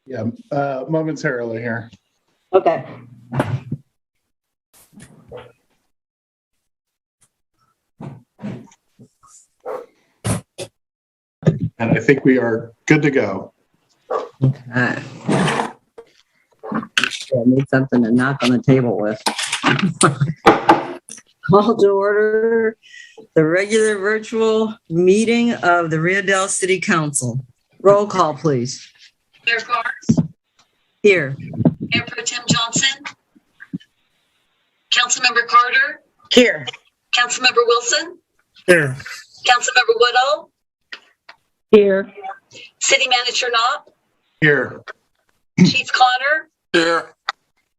Yeah, momentarily here. Okay. And I think we are good to go. Okay. I need something to knock on the table with. Call to order the regular virtual meeting of the Rio Dell City Council. Roll call, please. Mayor Garth, Here. Mayor Pro Tem Johnson, Councilmember Carter, Here. Councilmember Wilson, Here. Councilmember Woodall, Here. City Manager Knopp, Here. Chief Connor, Here.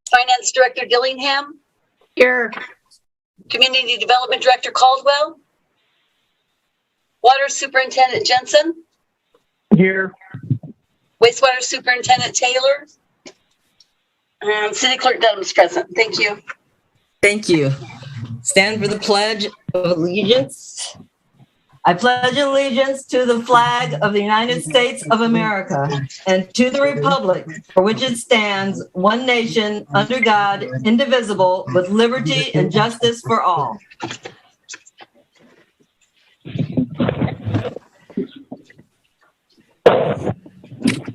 Finance Director Dillingham, Here. Community Development Director Caldwell, Water Superintendent Jensen, Here. Wastewater Superintendent Taylor, and City Clerk Dunham's present. Thank you. Thank you. Stand for the Pledge of Allegiance. I pledge allegiance to the flag of the United States of America and to the republic for which it stands, one nation, under God, indivisible, with liberty and justice for all.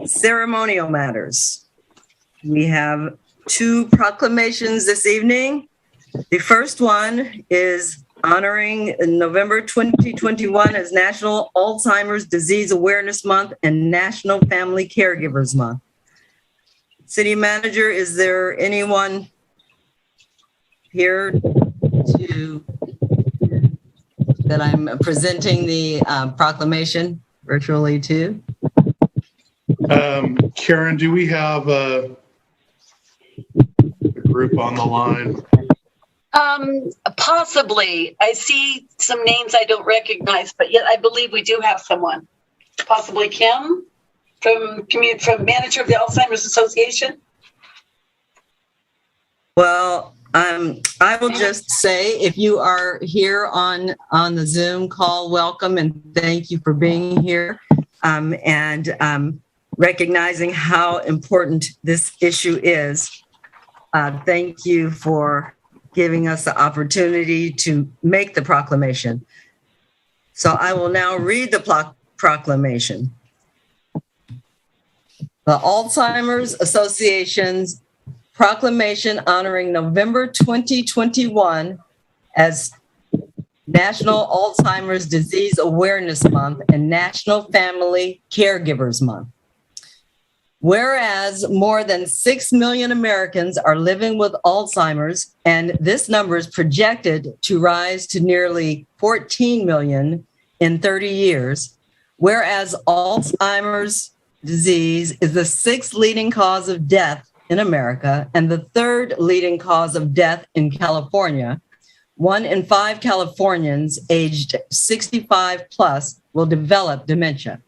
Ceremonial matters. We have two proclamations this evening. The first one is honoring November 2021 as National Alzheimer's Disease Awareness Month and National Family Caregivers Month. City Manager, is there anyone here that I'm presenting the proclamation virtually to? Karen, do we have a group on the line? Possibly. I see some names I don't recognize, but yet I believe we do have someone. Possibly Kim from manager of the Alzheimer's Association. Well, I will just say, if you are here on the Zoom call, welcome and thank you for being here and recognizing how important this issue is. Thank you for giving us the opportunity to make the proclamation. So I will now read the proclamation. The Alzheimer's Association's proclamation honoring November 2021 as National Alzheimer's Disease Awareness Month and National Family Caregivers Month. Whereas more than 6 million Americans are living with Alzheimer's, and this number is projected to rise to nearly 14 million in 30 years, whereas Alzheimer's disease is the 6th leading cause of death in America and the 3rd leading cause of death in California, 1 in 5 Californians aged 65 plus will develop dementia.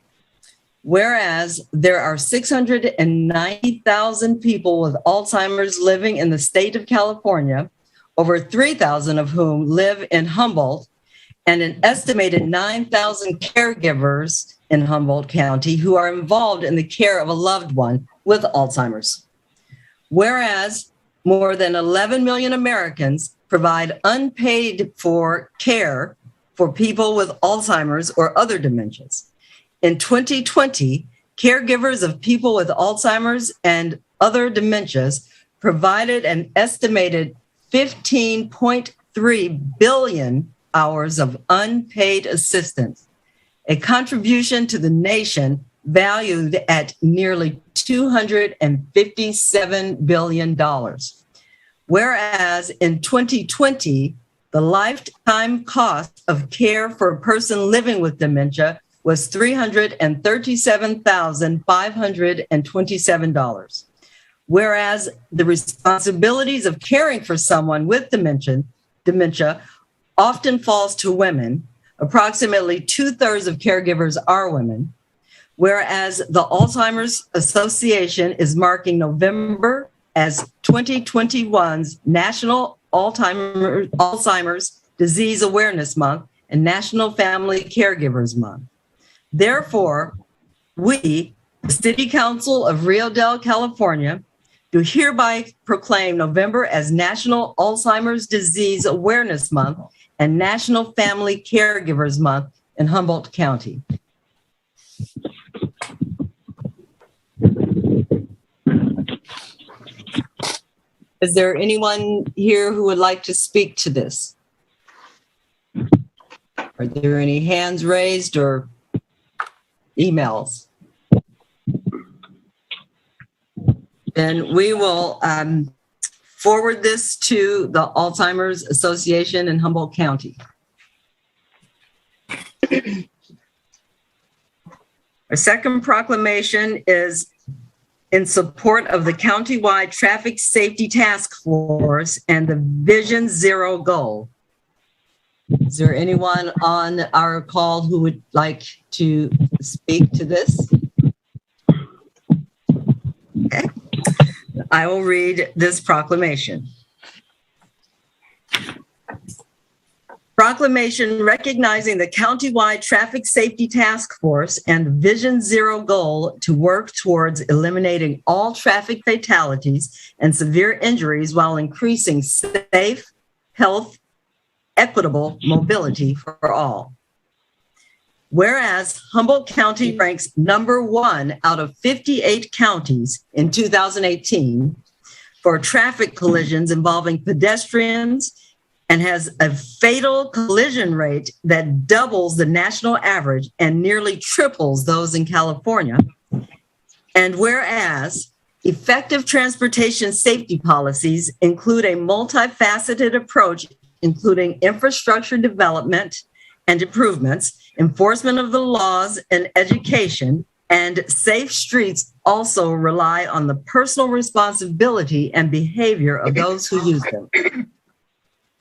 Whereas there are 690,000 people with Alzheimer's living in the state of California, over 3,000 of whom live in Humboldt, and an estimated 9,000 caregivers in Humboldt County who are involved in the care of a loved one with Alzheimer's. Whereas more than 11 million Americans provide unpaid for care for people with Alzheimer's or other dementias. In 2020, caregivers of people with Alzheimer's and other dementias provided an estimated 15.3 billion hours of unpaid assistance, a contribution to the nation valued at nearly $257 billion. Whereas in 2020, the lifetime cost of care for a person living with dementia was $337,527. Whereas the responsibilities of caring for someone with dementia often falls to women. Approximately 2/3 of caregivers are women. Whereas the Alzheimer's Association is marking November as 2021's National Alzheimer's Disease Awareness Month and National Family Caregivers Month. Therefore, we, The City Council of Rio Dell, California, do hereby proclaim November as National Alzheimer's Disease Awareness Month and National Family Caregivers Month in Humboldt County. Is there anyone here who would like to speak to this? Are there any hands raised or emails? Then we will forward this to the Alzheimer's Association in Humboldt County. Our second proclamation is in support of the countywide traffic safety task force and the Vision Zero goal. Is there anyone on our call who would like to speak to this? Okay. I will read this proclamation. Proclamation recognizing the countywide traffic safety task force and Vision Zero goal to work towards eliminating all traffic fatalities and severe injuries while increasing safe, health, equitable mobility for all. Whereas Humboldt County ranks number 1 out of 58 counties in 2018 for traffic collisions involving pedestrians and has a fatal collision rate that doubles the national average and nearly triples those in California. And whereas effective transportation safety policies include a multifaceted approach, including infrastructure development and improvements, enforcement of the laws and education, and safe streets also rely on the personal responsibility and behavior of those who use them.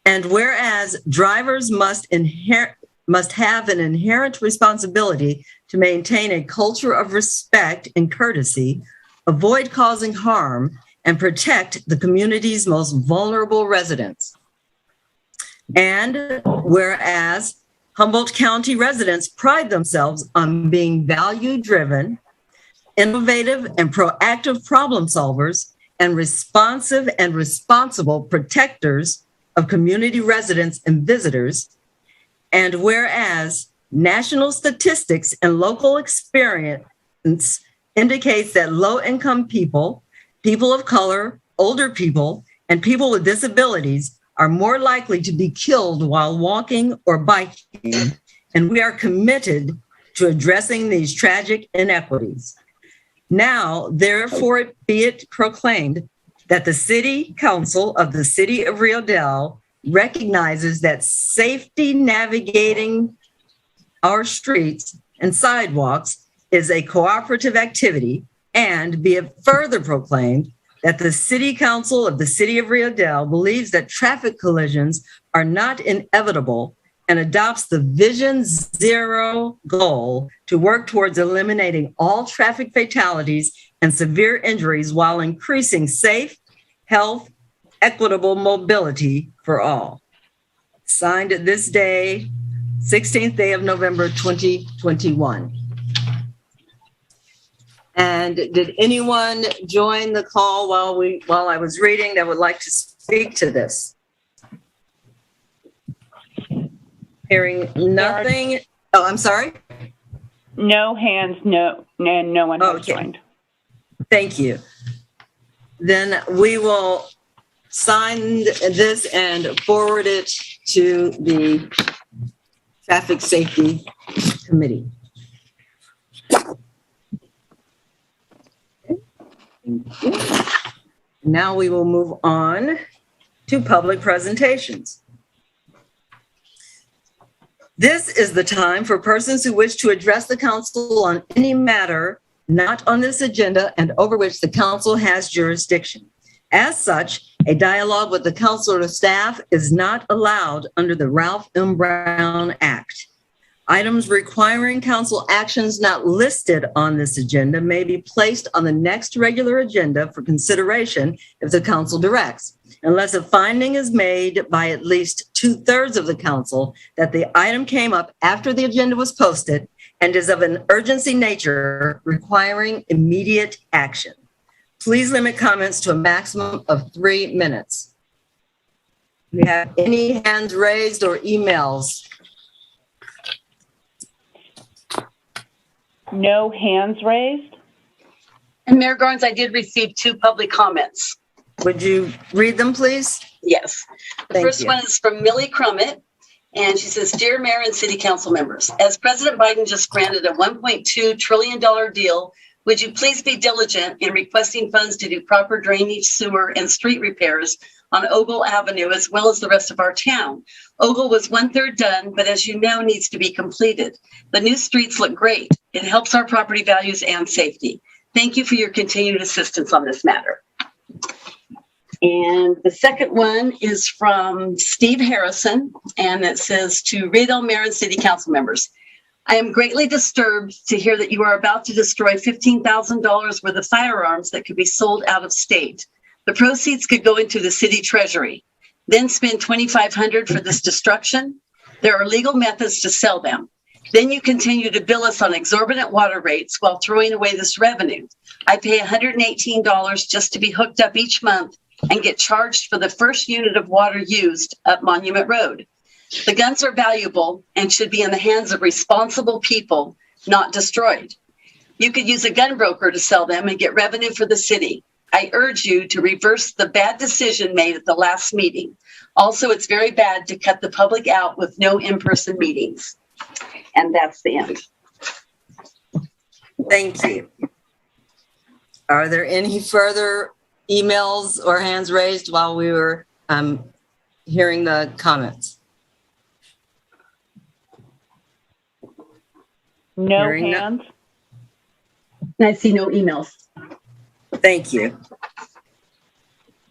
And whereas drivers must have an inherent responsibility to maintain a culture of respect and courtesy, avoid causing harm, and protect the community's most vulnerable residents. And whereas Humboldt County residents pride themselves on being value-driven, innovative and proactive problem solvers, and responsive and responsible protectors of community residents and visitors. And whereas national statistics and local experience indicates that low-income people, people of color, older people, and people with disabilities are more likely to be killed while walking or biking, and we are committed to addressing these tragic inequities. Now, therefore, be it proclaimed that the City Council of the City of Rio Dell recognizes that safety navigating our streets and sidewalks is a cooperative activity, and be it further proclaimed that the City Council of the City of Rio Dell believes that traffic collisions are not inevitable and adopts the Vision Zero goal to work towards eliminating all traffic fatalities and severe injuries while increasing safe, health, equitable mobility for all. Signed this day, 16th day of November, 2021. And did anyone join the call while I was reading that would like to speak to this? Hearing nothing. Oh, I'm sorry. No hands, no one has joined. Thank you. Then we will sign this and forward it to the Traffic Safety Committee. Thank you. Now we will move on to public presentations. This is the time for persons who wish to address the council on any matter not on this agenda and over which the council has jurisdiction. As such, a dialogue with the council or staff is not allowed under the Ralph M. Brown Act. Items requiring council actions not listed on this agenda may be placed on the next regular agenda for consideration if the council directs, unless a finding is made by at least 2/3 of the council that the item came up after the agenda was posted and is of an urgency nature requiring immediate action. Please limit comments to a maximum of 3 minutes. Do we have any hands raised or emails? No hands raised. And Mayor Garnes, I did receive 2 public comments. Would you read them, please? Yes. The Thank first you. one is from Millie Crummett, and she says, Dear Mayor and City Council members, as President Biden just granted a $1.2 trillion deal, would you please be diligent in requesting funds to do proper drainage, sewer, and street repairs on Ogle Avenue, as well as the rest of our town? Ogle was 1/3 done, but as you know, needs to be completed. The new streets look great. It helps our property values and safety. Thank you for your continued assistance on this matter. And the second one is from Steve Harrison, and it says, to Rio Dell Mayor and City Council members, I am greatly disturbed to hear that you are about to destroy $15,000 worth of firearms that could be sold out of state. The proceeds could go into the city treasury, then spend $2,500 for this destruction. There are legal methods to sell them. Then you continue to bill us on exorbitant water rates while throwing away this revenue. I pay $118 just to be hooked up each month and get charged for the first unit of water used up Monument Road. The guns are valuable and should be in the hands of responsible people, not destroyed. You could use a gun broker to sell them and get revenue for the city. I urge you to reverse the bad decision made at the last meeting. Also, it's very bad to cut the public out with no in-person meetings. And that's the end. Thank you. Are there any further emails or hands raised while we were hearing the comments? No Hearing no- hands. I see no emails. Thank you.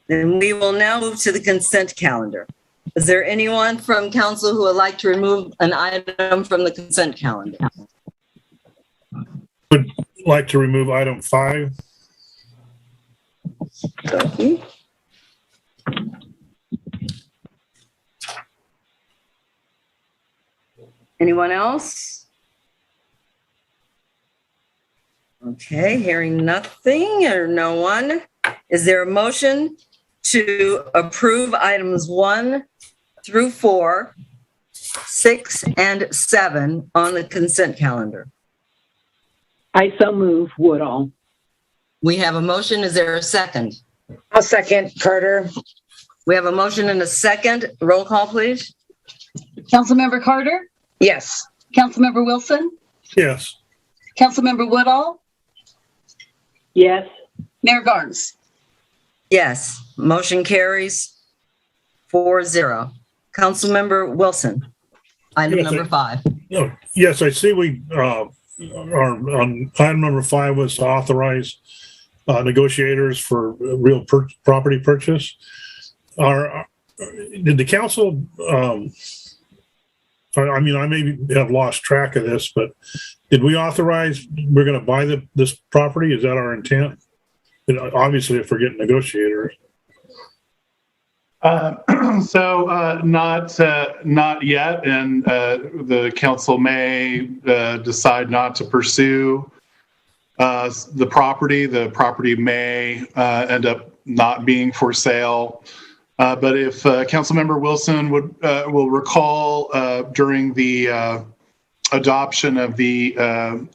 Then we will now move to the consent calendar. Is there anyone from council who would like to remove an item from the consent calendar? Would like to remove item 5. Thank you. Anyone else? Okay, hearing nothing or no one. Is there a motion to approve items 1 through 4, 6, and 7 on the consent calendar? I so move Woodall. We have a motion. Is there a second? I'll second Carter. We have a motion and a second. Roll call, please. Councilmember Carter, Yes. Councilmember Wilson, Yes. Councilmember Woodall, Yes. Mayor Garnes. Yes, motion carries 4-0. Councilmember Wilson, item Yes, number 5. Oh, yes, I see we are on item number 5 was to authorize negotiators for real property purchase. Did the council, I mean, I may have lost track of this, but did we authorize, we're going to buy this property? Is that our intent? And obviously, if we're getting negotiators. So not yet, and the council may decide not to pursue the property. The property may end up not being for sale. But if Councilmember Wilson will recall during the adoption of the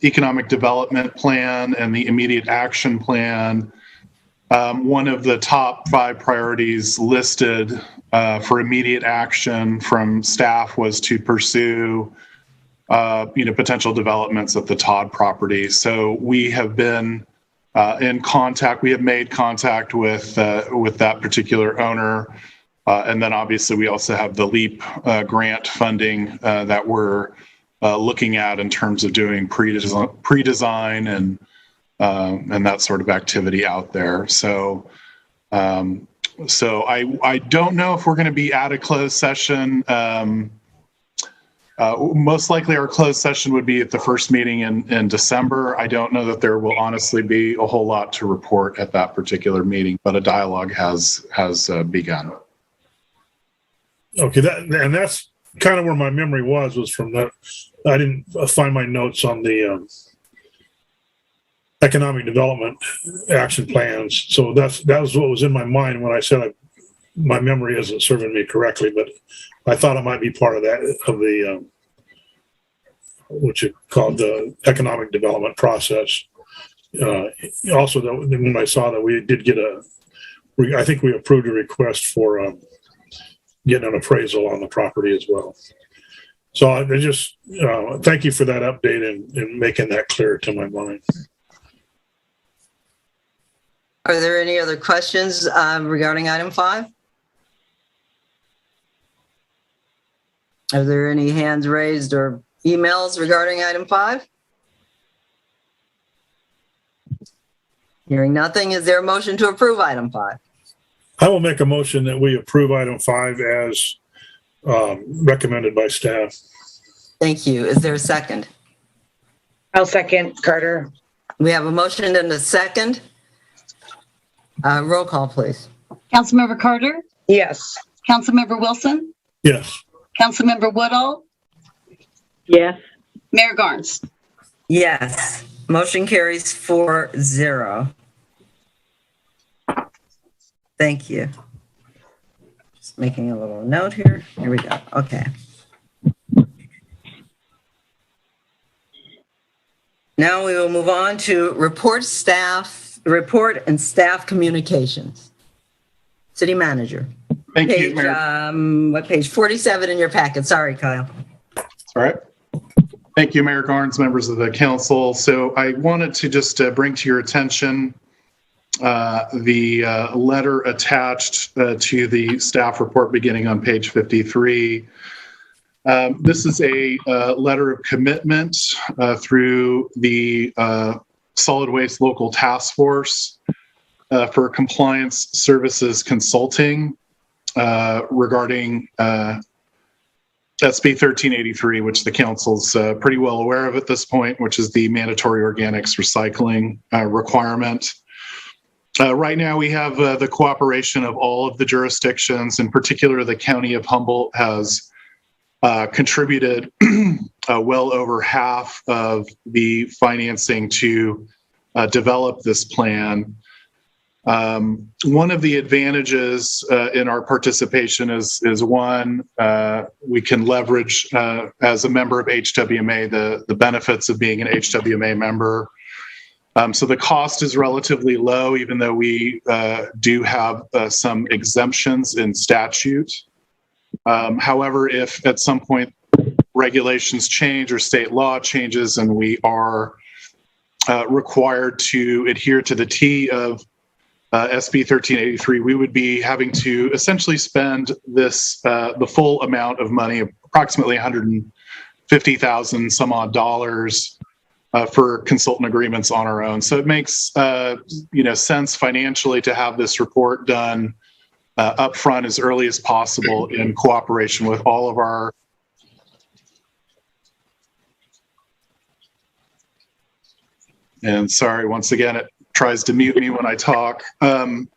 economic development plan and the immediate action plan, one of the top 5 priorities listed for immediate action from staff was to pursue potential developments at the Todd property. So we have been in contact. We have made contact with that particular owner. And then obviously we also have the LEAP grant funding that we're looking at in terms of doing pre-design and that sort of activity out there. So I don't know if we're going to be at a closed session. Most likely our closed session would be at the first meeting in December. I don't know that there will honestly be a whole lot to report at that particular meeting, but a dialogue has begun. Okay, that's kind of where my memory was from that. I didn't find my notes on the economic development action plans. So that was what was in my mind when I said my memory isn't serving me correctly, but I thought it might be part of that, of the, what you call the economic development process. Also, when I saw that we did get I think we approved a request for getting an appraisal on the property as well. So I just thank you for that update and making that clear to my mind. Are there any other questions regarding item 5? Are there any hands raised or emails regarding item 5? Hearing nothing, is there a motion to approve item 5? I will make a motion that we approve item 5 as recommended by staff. Thank you. Is there a second? I'll second, Carter. We have a motion and a second. Roll call, please. Councilmember Carter, Yes. Councilmember Wilson, Yes. Councilmember Woodall, Yes. Mayor Garnes. Yes. Motion carries 4-0. Thank you. Just making a little note here. Here we go. Okay. Now we will move on to report and staff communications. City manager. Thank you, Page, Mayor. what page? 47 in your packet. Sorry, Kyle. All right. Thank you, Mayor Garnes, members of the council. So I wanted to just bring to your attention the letter attached to the staff report beginning on page 53. This is a letter of commitment through the Solid Waste Local Task Force for compliance services consulting regarding SB 1383, which the council's pretty well aware of at this point, which is the mandatory organics recycling requirement. Right now, we have the cooperation of all of the jurisdictions. In particular, the County of Humboldt has contributed well over half of the financing to develop this plan. One of the advantages in our participation is one, we can leverage as a member of HWMA the benefits of being an HWMA member. So the cost is relatively low, even though we do have some exemptions in statute. However, if at some point regulations change or state law changes and we are required to adhere to the T of SB 1383, we would be having to essentially spend this the full amount of money, approximately $150,000 some odd dollars for consultant agreements on our own. So it makes sense financially to have this report done upfront as early as possible in cooperation with all of our and sorry, once again, it tries to mute me when I talk. So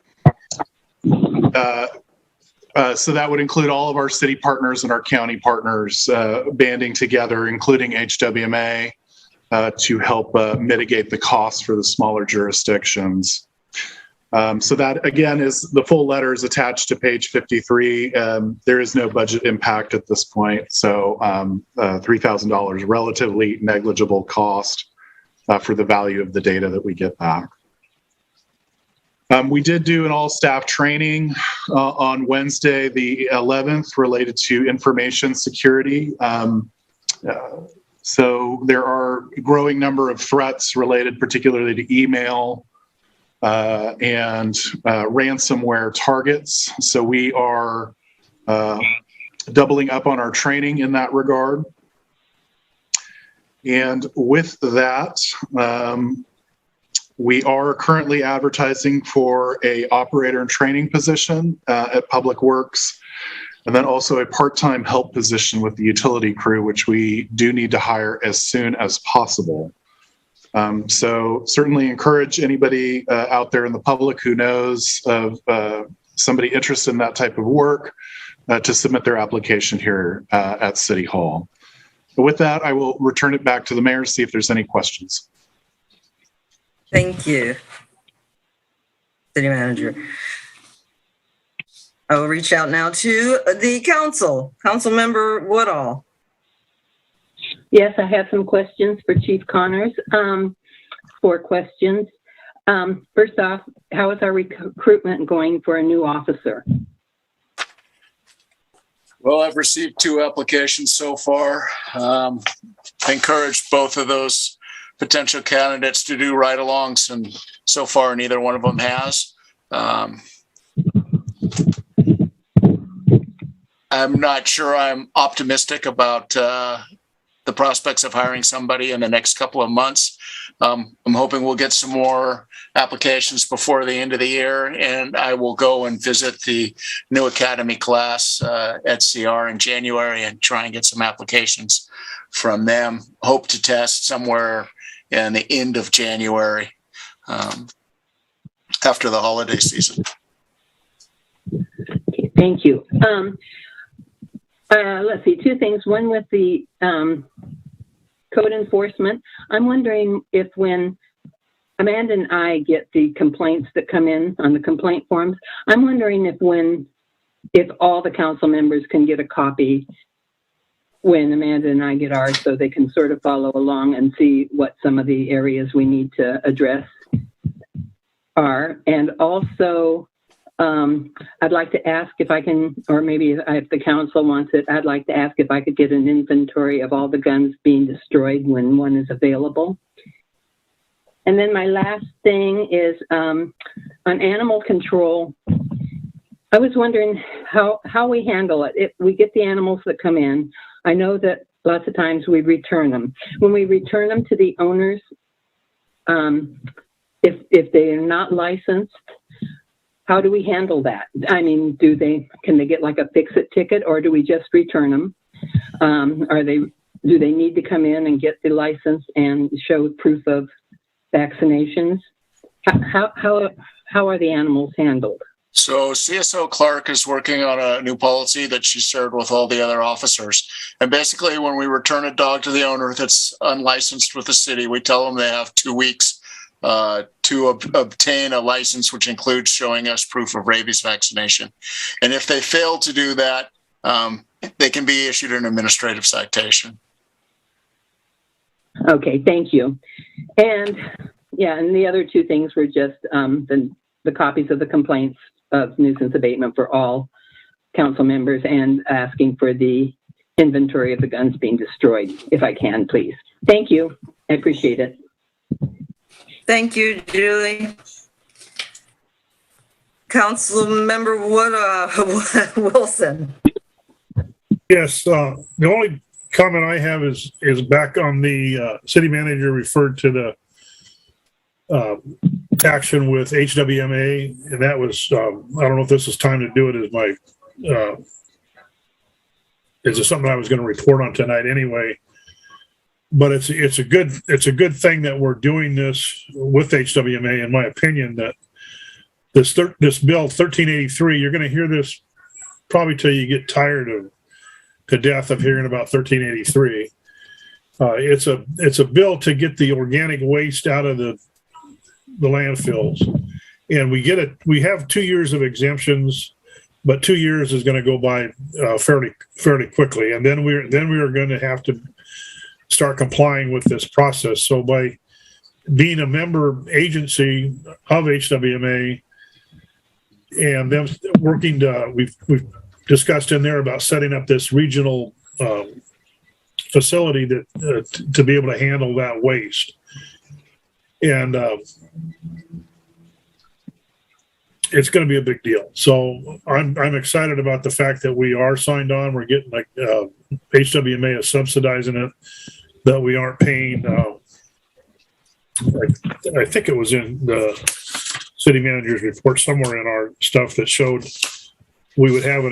that would include all of our city partners and our county partners banding together, including HWMA, to help mitigate the costs for the smaller jurisdictions. So that, again, is the full letter is attached to page 53. There is no budget impact at this point. So $3,000, relatively negligible cost for the value of the data that we get back. We did do an all-staff training on Wednesday, the 11th, related to information security. So there are a growing number of threats related particularly to email and ransomware targets. So we are doubling up on our training in that regard. And with that, we are currently advertising for a operator and training position at Public Works, and then also a part-time help position with the utility crew, which we do need to hire as soon as possible. So certainly encourage anybody out there in the public who knows of somebody interested in that type of work to submit their application here at City Hall. With that, I will return it back to the mayor to see if there's any questions. Thank you, City Manager. I will reach out now to the council. Councilmember Woodall. Yes, I have some questions for Chief Connors. 4 questions. First off, how is our recruitment going for a new officer? Well, I've received 2 applications so far. Encouraged both of those potential candidates to do ride-alongs, and so far neither one of them has. I'm not sure I'm optimistic about the prospects of hiring somebody in the next couple of months. I'm hoping we'll get some more applications before the end of the year, and I will go and visit the new academy class at CR in January and try and get some applications from them. Hope to test somewhere in the end of January after the holiday season. Okay, thank you. Let's see, 2 things. One with the code enforcement. I'm wondering if when Amanda and I get the complaints that come in on the complaint forms, I'm wondering if all the council members can get a copy when Amanda and I get ours, so they can sort of follow along and see what some of the areas we need to address are. And also, I'd like to ask if I can, or maybe if the council wants it, I'd like to ask if I could get an inventory of all the guns being destroyed when one is available. And then my last thing is on animal control. I was wondering how we handle it. If we get the animals that come in, I know that lots of times we return them. When we return them to the owners, if they are not licensed, how do we handle that? I mean, can they get like a fix-it ticket, or do we just return them? Do they need to come in and get the license and show proof of vaccinations? How are the animals handled? So CSO Clark is working on a new policy that she shared with all the other officers. And basically, when we return a dog to the owner that's unlicensed with the city, we tell them they have 2 weeks to obtain a license, which includes showing us proof of rabies vaccination. And if they fail to do that, they can be issued an administrative citation. Okay, thank you. And yeah, and the other 2 things were just the copies of the complaints of nuisance abatement for all council members, and asking for the inventory of the guns being destroyed, if I can, please. Thank you. I appreciate it. Thank you, Julie. Councilmember Wilson. Yes, the only comment I have is back on the city manager referred to the action with HWMA, and that was I don't know if this is time to do it as my is it something I was going to report on tonight anyway. But it's a good thing that we're doing this with HWMA, in my opinion. That this bill 1383, you're going to hear this probably till you get tired to death of hearing about 1383. It's a bill to get the organic waste out of the landfills, and we have 2 years of exemptions, but 2 years is going to go by fairly quickly, and then we are going to have to start complying with this process. So by being a member agency of HWMA and them working we've discussed in there about setting up this regional facility that to be able to handle that waste. And it's going to be a big deal. So I'm excited about the fact that we are signed on. We're getting HWMA is subsidizing it, that we aren't paying. I think it was in the city manager's report somewhere in our stuff that showed we would have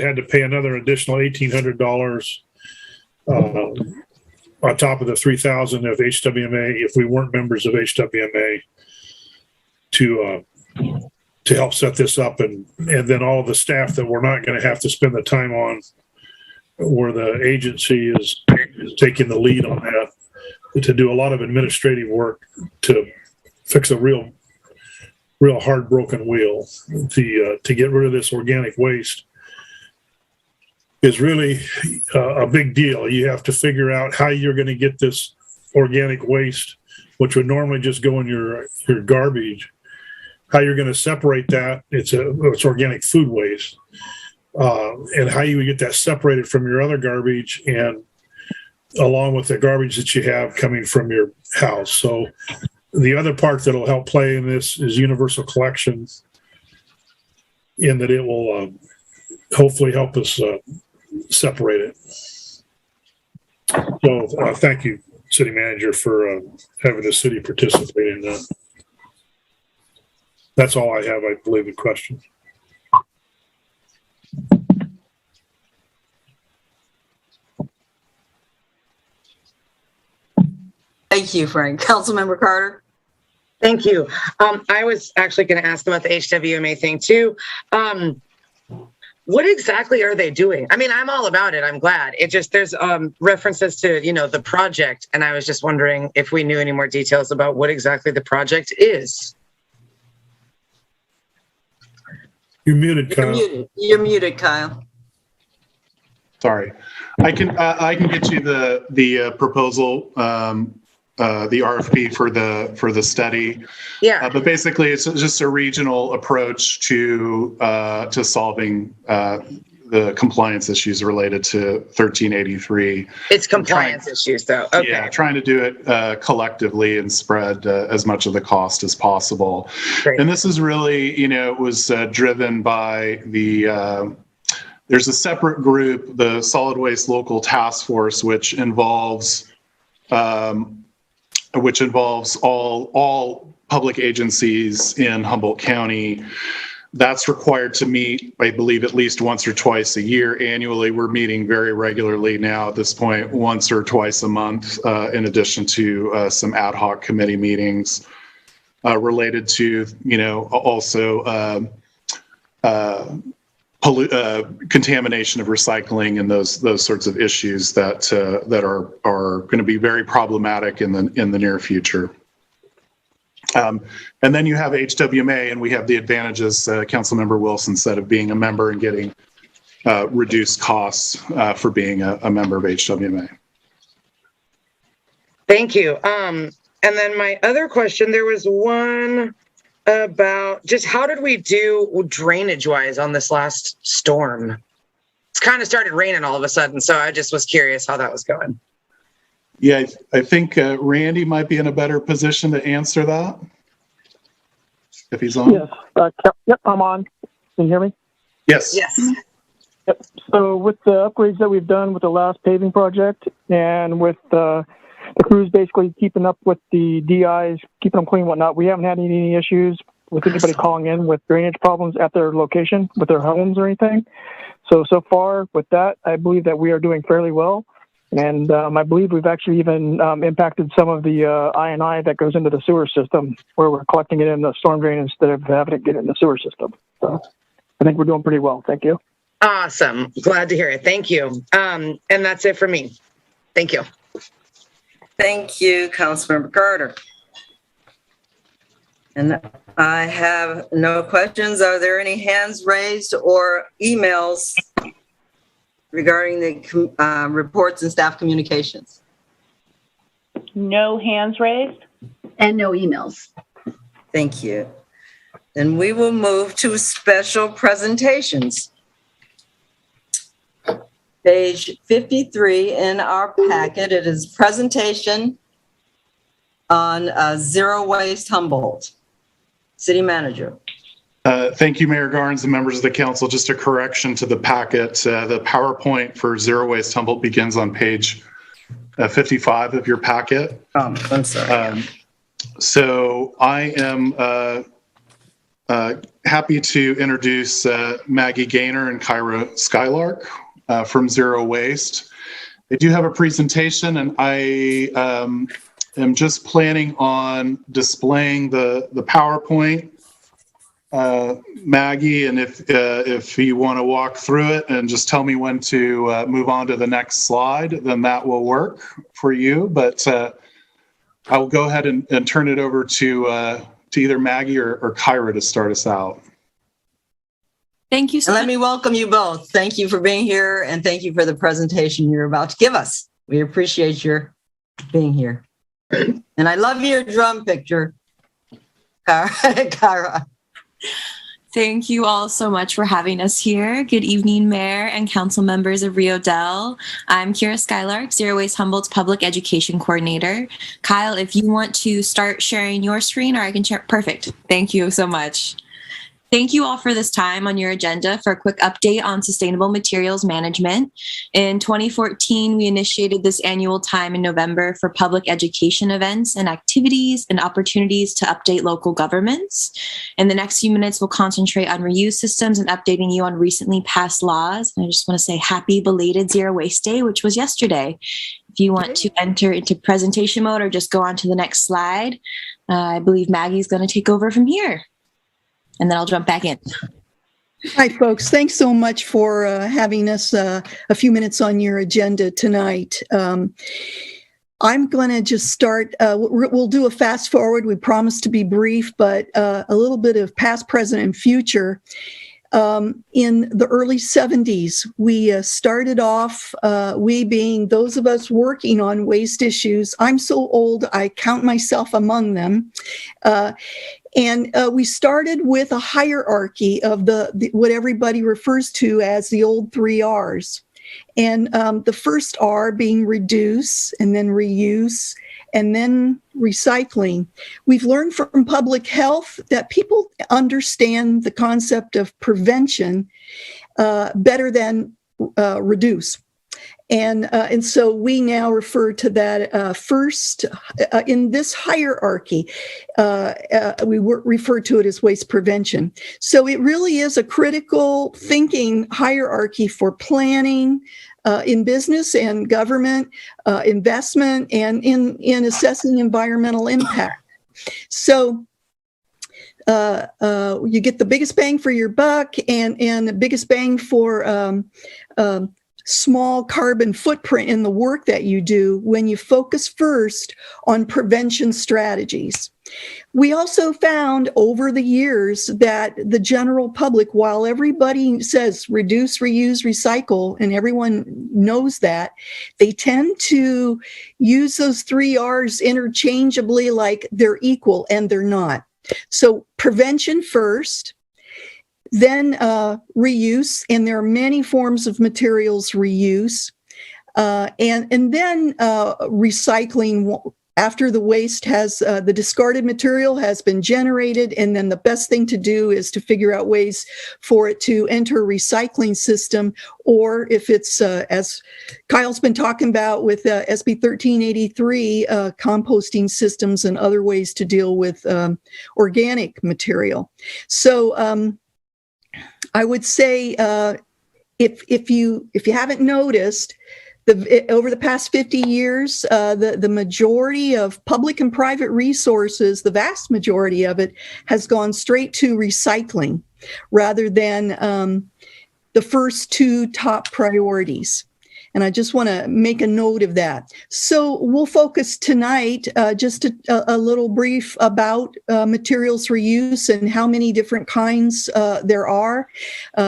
had to pay another additional $1,800 on top of the $3,000 of HWMA if we weren't members of HWMA to to help set this up, and then all the staff that we're not going to have to spend the time on, where the agency is taking the lead on that, to do a lot of administrative work to fix a real hard broken wheel. To get rid of this organic waste is really a big deal. You have to figure out how you're going to get this organic waste, which would normally just go in your garbage, how you're going to separate that. It's organic food waste. And how you would get that separated from your other garbage, and along with the garbage that you have coming from your house. So the other part that'll help play in this is universal collections, in that it will hopefully help us separate it. So thank you, City Manager, for having the city participate in that. That's all I have, I believe, in questions. Thank you, Frank. Councilmember Carter? Thank you. I was actually going to ask about the HWMA thing too. What exactly are they doing? I mean, I'm all about it. I'm glad. It just, there's references to, the project. And I was just wondering if we knew any more details about what exactly the project is. You're muted, Kyle. You're muted, Kyle. Sorry. I can get you the proposal, the RFP for the study. Yeah. But basically, it's just a regional approach to solving the compliance issues related to 1383. It's compliance issues, though. Okay. Yeah, trying to do it collectively and spread as much of the cost as possible. Great. And this is really, it was driven by there's a separate group, the Solid Waste Local Task Force, which involves all public agencies in Humboldt County. That's required to meet, I believe, at least once or twice a year. Annually, we're meeting very regularly now at this point, once or twice a month, in addition to some ad hoc committee meetings related to, also contamination of recycling and those sorts of issues that are going to be very problematic in the near future. And then you have HWMA, and we have the advantages, Councilmember Wilson said, of being a member and getting reduced costs for being a member of HWMA. Thank you. And then my other question, there was one about just how did we do drainage wise on this last storm? It's kind of started raining all of a sudden, so I just was curious how that was going. Yeah, I think Randy might be in a better position to answer that, if he's on. Yes. Yep, I'm on. Can you hear me? Yes. Yes. Yep. So with the upgrades that we've done with the last paving project, and with the crews basically keeping up with the DIs, keeping them clean and whatnot, we haven't had any issues with anybody calling in with drainage problems at their location, with their homes or anything. So far with that, I believe that we are doing fairly well. And I believe we've actually even impacted some of the I&I that goes into the sewer system, where we're collecting it in the storm drain instead of having it get in the sewer system. So I think we're doing pretty well. Thank you. Awesome. Glad to hear it. Thank you. And that's it for me. Thank you. Thank you, Councilmember Carter. And I have no questions. Are there any hands raised or emails regarding the reports and staff communications? No hands raised. And no emails. Thank you. Then we will move to special presentations. Page 53 in our packet, it is presentation on Zero Waste Humboldt. City Manager. Thank you, Mayor Garnes and members of the council. Just a correction to the packet. The PowerPoint for Zero Waste Humboldt begins on page 55 of your packet. Oh, I'm sorry. So I am happy to introduce Maggie Gaynor and Kyra Skylark from Zero Waste. They do have a presentation, and I am just planning on displaying the PowerPoint Maggie, and if you want to walk through it and just tell me when to move on to the next slide, then that will work for you. But I will go ahead and turn it over to either Maggie or Kyra to start us out. Thank you so And much. let me welcome you both. Thank you for being here, and thank you for the presentation you're about to give us. We appreciate your being here. And I love your drum picture, Kyra. Thank you all so much for having us here. Good evening, Mayor and Council members of Rio Dell. I'm Kira Skylark, Zero Waste Humboldt's Public Education Coordinator. Kyle, if you want to start sharing your screen, or I can share. Perfect. Thank you so much. Thank you all for this time on your agenda for a quick update on sustainable materials management. In 2014, we initiated this annual time in November for public education events and activities and opportunities to update local governments. In the next few minutes, we'll concentrate on reuse systems and updating you on recently passed laws. And I just want to say happy belated Zero Waste Day, which was yesterday. If you want to enter into presentation mode or just go on to the next slide, I believe Maggie's going to take over from here. And then I'll jump back in. Hi, folks. Thanks so much for having us a few minutes on your agenda tonight. I'm going to just start. We'll do a fast forward. We promise to be brief, but a little bit of past, present, and future. In the early 70s, we started off, we being those of us working on waste issues. I'm so old, I count myself among them. And we started with a hierarchy of the what everybody refers to as the old 3 R's. And the first R being reduce, and then reuse, and then recycling. We've learned from public health that people understand the concept of prevention better than reduce. And so we now refer to that first in this hierarchy. We refer to it as waste prevention. So it really is a critical thinking hierarchy for planning in business and government, investment, and in assessing environmental impact. So you get the biggest bang for your buck and the biggest bang for small carbon footprint in the work that you do when you focus first on prevention strategies. We also found over the years that the general public, while everybody says reduce, reuse, recycle, and everyone knows that, they tend to use those 3 R's interchangeably like they're equal, and they're not. So prevention first, then reuse, and there are many forms of materials reuse, and then recycling after the waste has, the discarded material has been generated, and then the best thing to do is to figure out ways for it to enter a recycling system, or if it's, as Kyle's been talking about with SB 1383, composting systems and other ways to deal with organic material. So I would say if you haven't noticed, over the past 50 years, the majority of public and private resources, the vast majority of it, has gone straight to recycling rather than the first 2 top priorities. And I just want to make a note of that. So we'll focus tonight just a little brief about materials reuse and how many different kinds there are.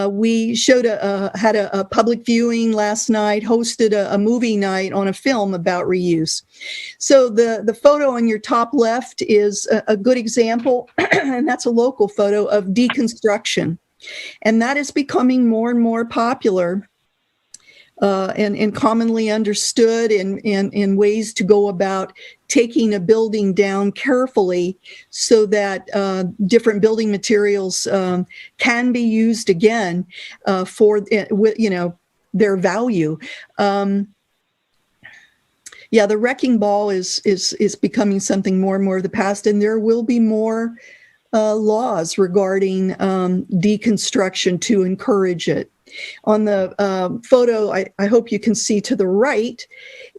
We had a public viewing last night, hosted a movie night on a film about reuse. So the photo on your top left is a good example, and that's a local photo of deconstruction. And that is becoming more and more popular and commonly understood in ways to go about taking a building down carefully so that different building materials can be used again for their value. Yeah, the wrecking ball is becoming something more and more of the past, and there will be more laws regarding deconstruction to encourage it. On the photo, I hope you can see to the right,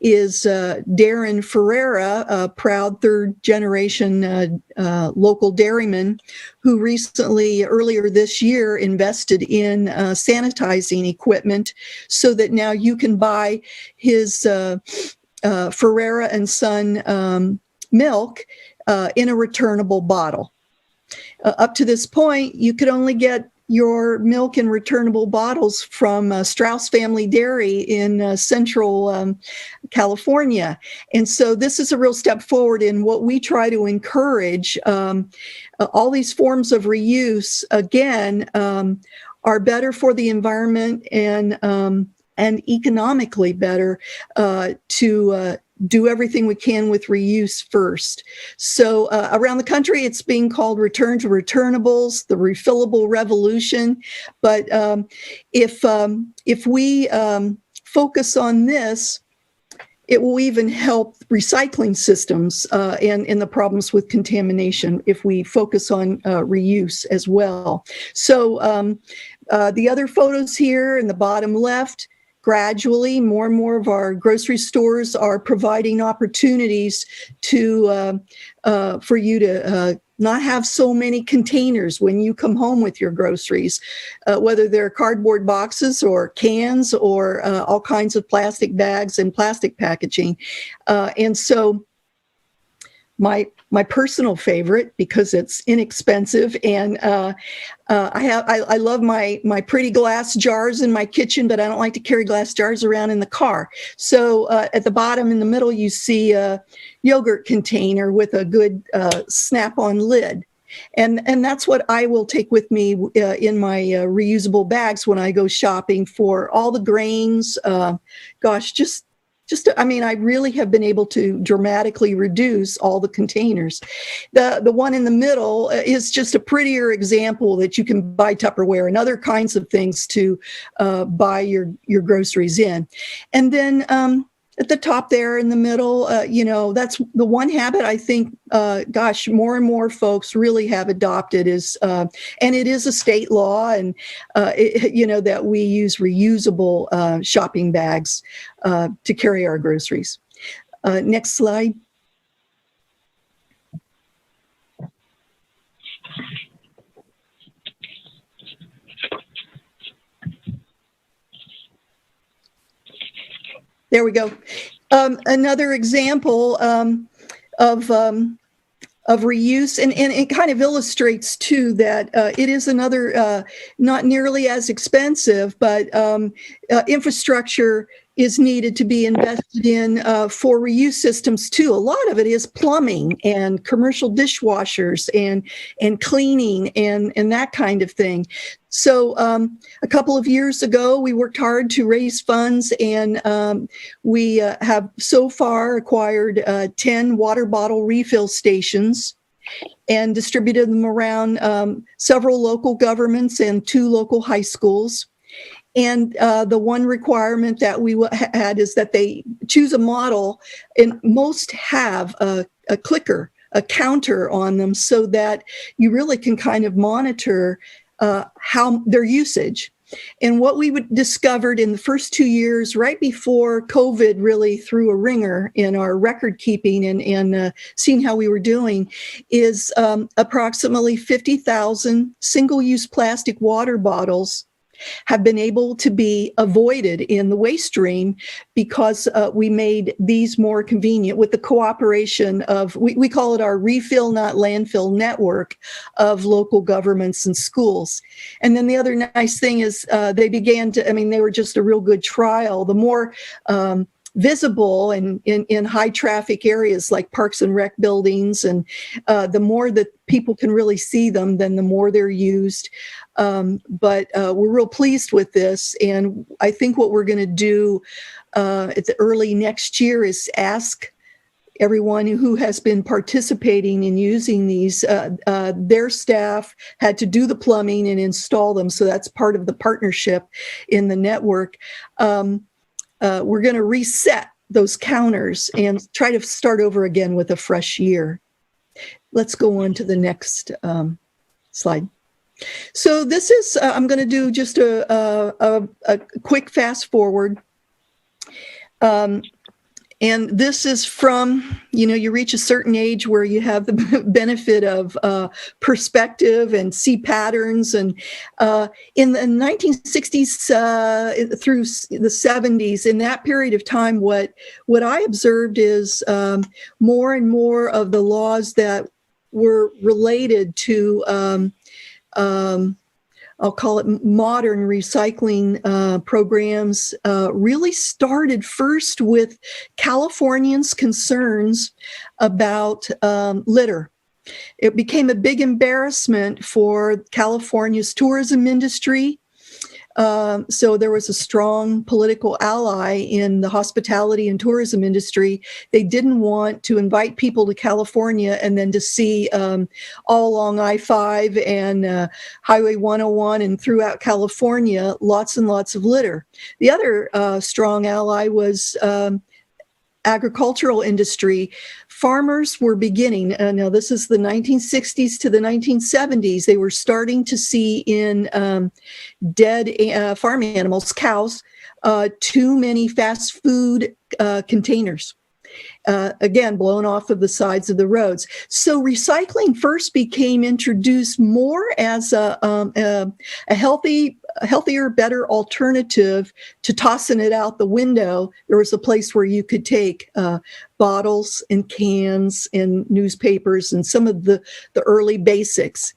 is Darren Ferreira, a proud third-generation local dairyman who recently, earlier this year, invested in sanitizing equipment so that now you can buy his Ferreira and Son milk in a returnable bottle. Up to this point, you could only get your milk in returnable bottles from Strauss Family Dairy in central California. And so this is a real step forward in what we try to encourage. All these forms of reuse, again, are better for the environment and economically better to do everything we can with reuse first. So around the country, it's being called Return to Returnables, the refillable revolution. But if we focus on this, it will even help recycling systems and the problems with contamination if we focus on reuse as well. So the other photos here in the bottom left, gradually, more and more of our grocery stores are providing opportunities to for you to not have so many containers when you come home with your groceries, whether they're cardboard boxes or cans or all kinds of plastic bags and plastic packaging. And so my personal favorite, because it's inexpensive, and I love my pretty glass jars in my kitchen, but I don't like to carry glass jars around in the car. So at the bottom in the middle, you see a yogurt container with a good snap-on lid. And that's what I will take with me in my reusable bags when I go shopping for all the grains. I mean, I really have been able to dramatically reduce all the containers. The one in the middle is just a prettier example that you can buy Tupperware and other kinds of things to buy your groceries in. And then at the top there in the middle, that's the one habit I think, more and more folks really have adopted is, and it is a state law, and that we use reusable shopping bags to carry our groceries. Next slide. There we go. Another example of reuse, and it kind of illustrates too that it is another not nearly as expensive, but infrastructure is needed to be invested in for reuse systems too. A lot of it is plumbing and commercial dishwashers and cleaning and that kind of thing. So a couple of years ago, we worked hard to raise funds, and we have so far acquired 10 water bottle refill stations and distributed them around several local governments and 2 local high schools. And the one requirement that we had is that they choose a model, and most have a clicker, a counter on them, so that you really can kind of monitor how their usage. And what we discovered in the first 2 years, right before COVID really threw a ringer in our record keeping and seeing how we were doing, is approximately 50,000 single-use plastic water bottles have been able to be avoided in the waste stream because we made these more convenient with the cooperation of, we call it our refill, not landfill network of local governments and schools. And then the other nice thing is they were just a real good trial. The more visible and in high traffic areas like parks and rec buildings, and the more that people can really see them, then the more they're used. But we're real pleased with this, and I think what we're going to do at the early next year is ask everyone who has been participating in using these, their staff had to do the plumbing and install them, so that's part of the partnership in the network. We're going to reset those counters and try to start over again with a fresh year. Let's go on to the next slide. So this is, I'm going to do just a quick fast forward. And this is from, you reach a certain age where you have the benefit of perspective and see patterns. And in the 1960s through the 70s, in that period of time, what I observed is more and more of the laws that were related to I'll call it modern recycling programs, really started first with Californians' concerns about litter. It became a big embarrassment for California's tourism industry. So there was a strong political ally in the hospitality and tourism industry. They didn't want to invite people to California and then to see all along I-5 and Highway 101 and throughout California, lots and lots of litter. The other strong ally was agricultural industry. Farmers were beginning, now this is the 1960s to the 1970s, they were starting to see in dead farm animals, cows, too many fast food containers. Again, blown off of the sides of the roads. So recycling first became introduced more as a healthier, better alternative to tossing it out the window. There was a place where you could take bottles and cans and newspapers and some of the early basics.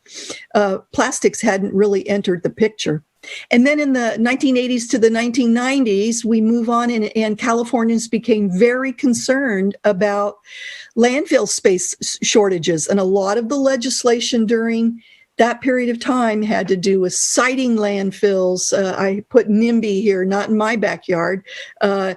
Plastics hadn't really entered the picture. And then in the 1980s to the 1990s, we move on and Californians became very concerned about landfill space shortages. And a lot of the legislation during that period of time had to do with siting landfills. I put NIMBY here, not in my backyard. How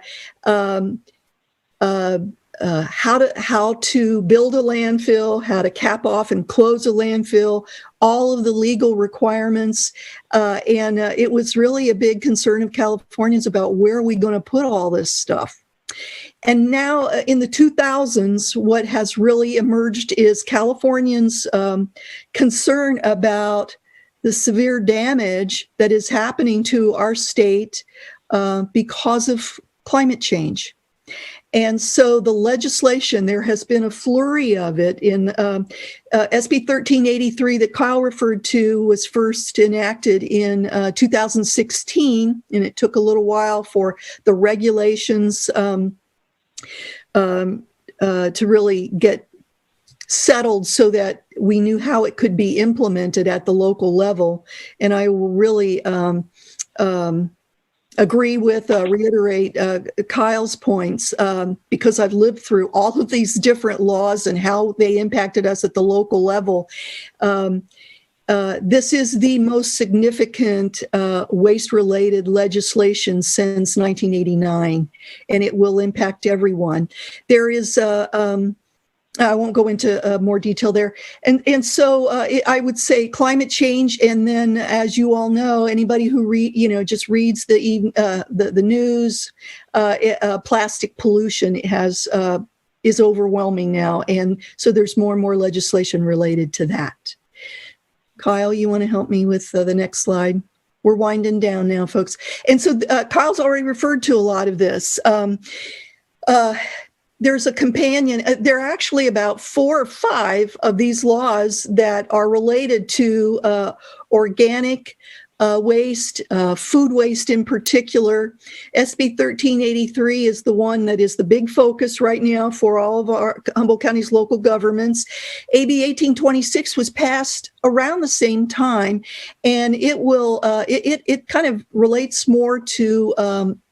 to build a landfill, how to cap off and close a landfill, all of the legal requirements. And it was really a big concern of Californians about where are we going to put all this stuff. And now in the 2000s, what has really emerged is Californians' concern about the severe damage that is happening to our state because of climate change. And so the legislation, there has been a flurry of it in SB 1383 that Kyle referred to was first enacted in 2016, and it took a little while for the regulations to really get settled so that we knew how it could be implemented at the local level. And I will really agree with, reiterate Kyle's points, because I've lived through all of these different laws and how they impacted us at the local level. This is the most significant waste-related legislation since 1989, and it will impact everyone. There is I won't go into more detail there. And so I would say climate change. And then, as you all know, anybody who just reads the news, plastic pollution is overwhelming now. And so there's more and more legislation related to that. Kyle, you want to help me with the next slide? We're winding down now, folks. And so Kyle's already referred to a lot of this. There's a companion. There are actually about 4 or 5 of these laws that are related to organic waste, food waste in particular. SB 1383 is the one that is the big focus right now for all of our Humboldt County's local governments. AB 1826 was passed around the same time, and it will it kind of relates more to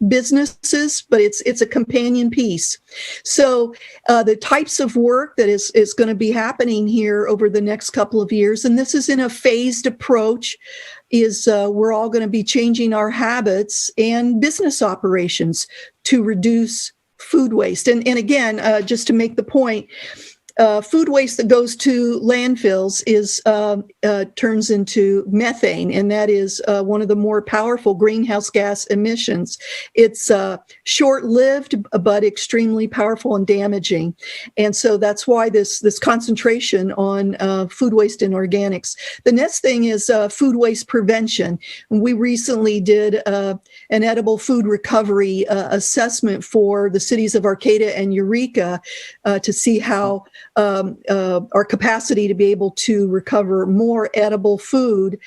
businesses, but it's a companion piece. So the types of work that is going to be happening here over the next couple of years, and this is in a phased approach, is we're all going to be changing our habits and business operations to reduce food waste. And again, just to make the point, food waste that goes to landfills turns into methane, and that is one of the more powerful greenhouse gas emissions. It's short-lived, but extremely powerful and damaging. And so that's why this concentration on food waste and organics. The next thing is food waste prevention. We recently did an edible food recovery assessment for the cities of Arcata and Eureka to see how our capacity to be able to recover more edible food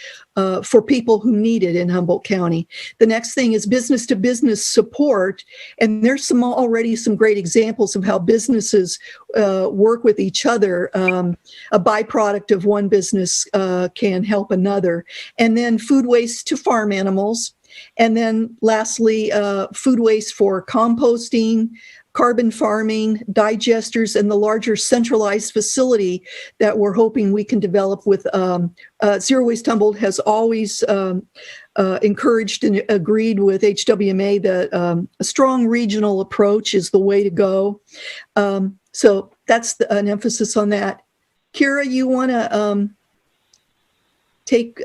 for people who need it in Humboldt County. The next thing is business to business support. And there's already some great examples of how businesses work with each other. A byproduct of one business can help another. And then food waste to farm animals. And then lastly, food waste for composting, carbon farming, digesters, and the larger centralized facility that we're hoping we can develop with Zero Waste Humboldt has always encouraged and agreed with HWMA that a strong regional approach is the way to go. So that's an emphasis on that. Kira, you want to take,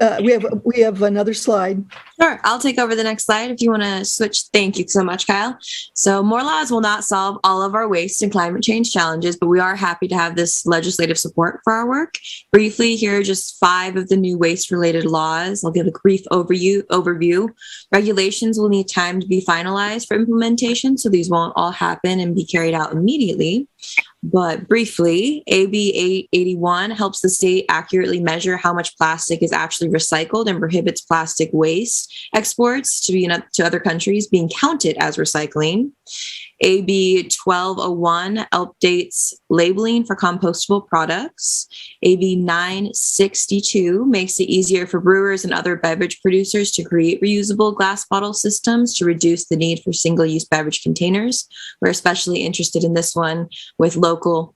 we have another slide. Sure, I'll take over the next slide if you want to switch. Thank you so much, Kyle. So more laws will not solve all of our waste and climate change challenges, but we are happy to have this legislative support for our work. Briefly, here are just 5 of the new waste-related laws. I'll give a brief overview. Regulations will need time to be finalized for implementation, so these won't all happen and be carried out immediately. But briefly, AB 881 helps the state accurately measure how much plastic is actually recycled and prohibits plastic waste exports to other countries being counted as recycling. AB 1201 updates labeling for compostable products. AB 962 makes it easier for brewers and other beverage producers to create reusable glass bottle systems to reduce the need for single-use beverage containers. We're especially interested in this one with local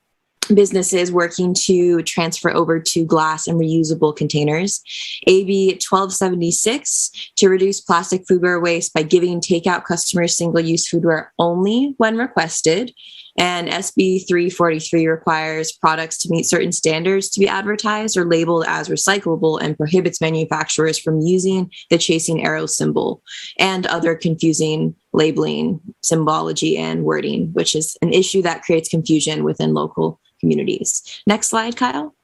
businesses working to transfer over to glass and reusable containers. AB 1276 to reduce plastic foodware waste by giving takeout customers single-use foodware only when requested. And SB 343 requires products to meet certain standards to be advertised or labeled as recyclable and prohibits manufacturers from using the chasing arrow symbol and other confusing labeling, symbology, and wording, which is an issue that creates confusion within local communities. Next slide, Kyle.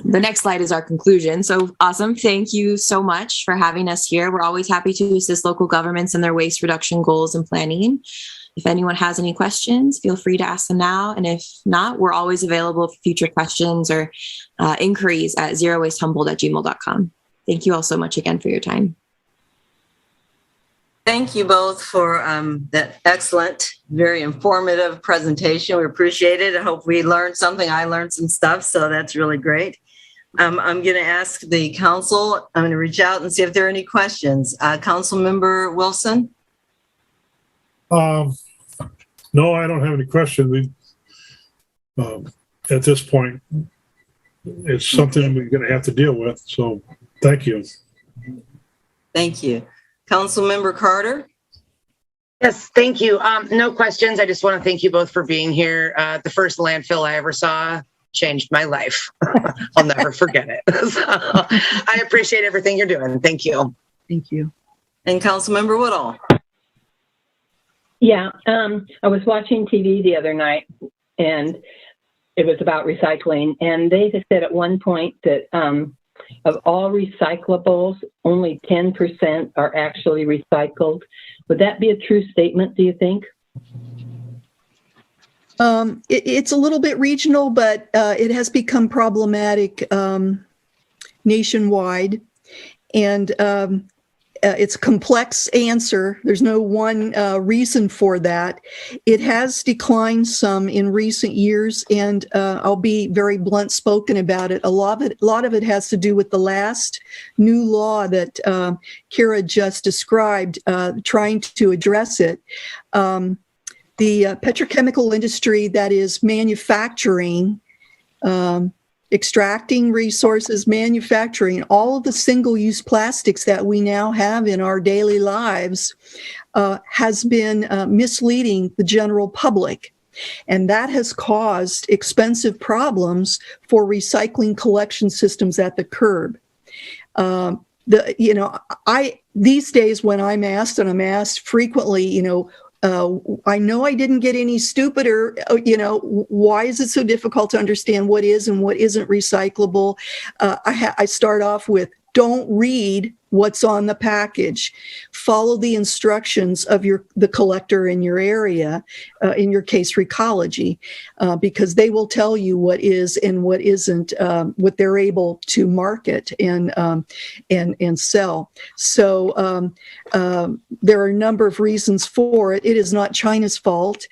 The next slide is our conclusion. So awesome. Thank you so much for having us here. We're always happy to assist local governments in their waste reduction goals and planning. If anyone has any questions, feel free to ask them now. And if not, we're always available for future questions or inquiries at zerowastehumboldt@gmail.com. Thank you all so much again for your time. Thank you both for that excellent, very informative presentation. We appreciate it. I hope we learned something. I learned some stuff, so that's really great. I'm going to ask the council, I'm going to reach out and see if there are any questions. Council Member Wilson? No, I don't have any questions. At this point, it's something we're going to have to deal with, so thank you. Thank you. Councilmember Carter? Yes, thank you. No questions. I just want to thank you both for being here. The first landfill I ever saw changed my life. I'll never forget it. So, I appreciate everything you're doing. Thank you. Thank you. And Councilmember Woodall? Yeah, I was watching TV the other night, and it was about recycling. And they said at one point that of all recyclables, only 10% are actually recycled. Would that be a true statement, do you think? It's a little bit regional, but it has become problematic nationwide. And it's a complex answer. There's no one reason for that. It has declined some in recent years, and I'll be very blunt spoken about it. A lot of it has to do with the last new law that Kira just described, trying to address it. The petrochemical industry that is manufacturing extracting resources, manufacturing, all of the single-use plastics that we now have in our daily lives has been misleading the general public. And that has caused expensive problems for recycling collection systems at the curb. These days when I'm asked, and I'm asked frequently, I know I didn't get any stupider, why is it so difficult to understand what is and what isn't recyclable? I start off with, don't read what's on the package. Follow the instructions of the collector in your area, in your case, Recology, because they will tell you what is and what isn't, what they're able to market and sell. So there are a number of reasons for it. It is not China's fault.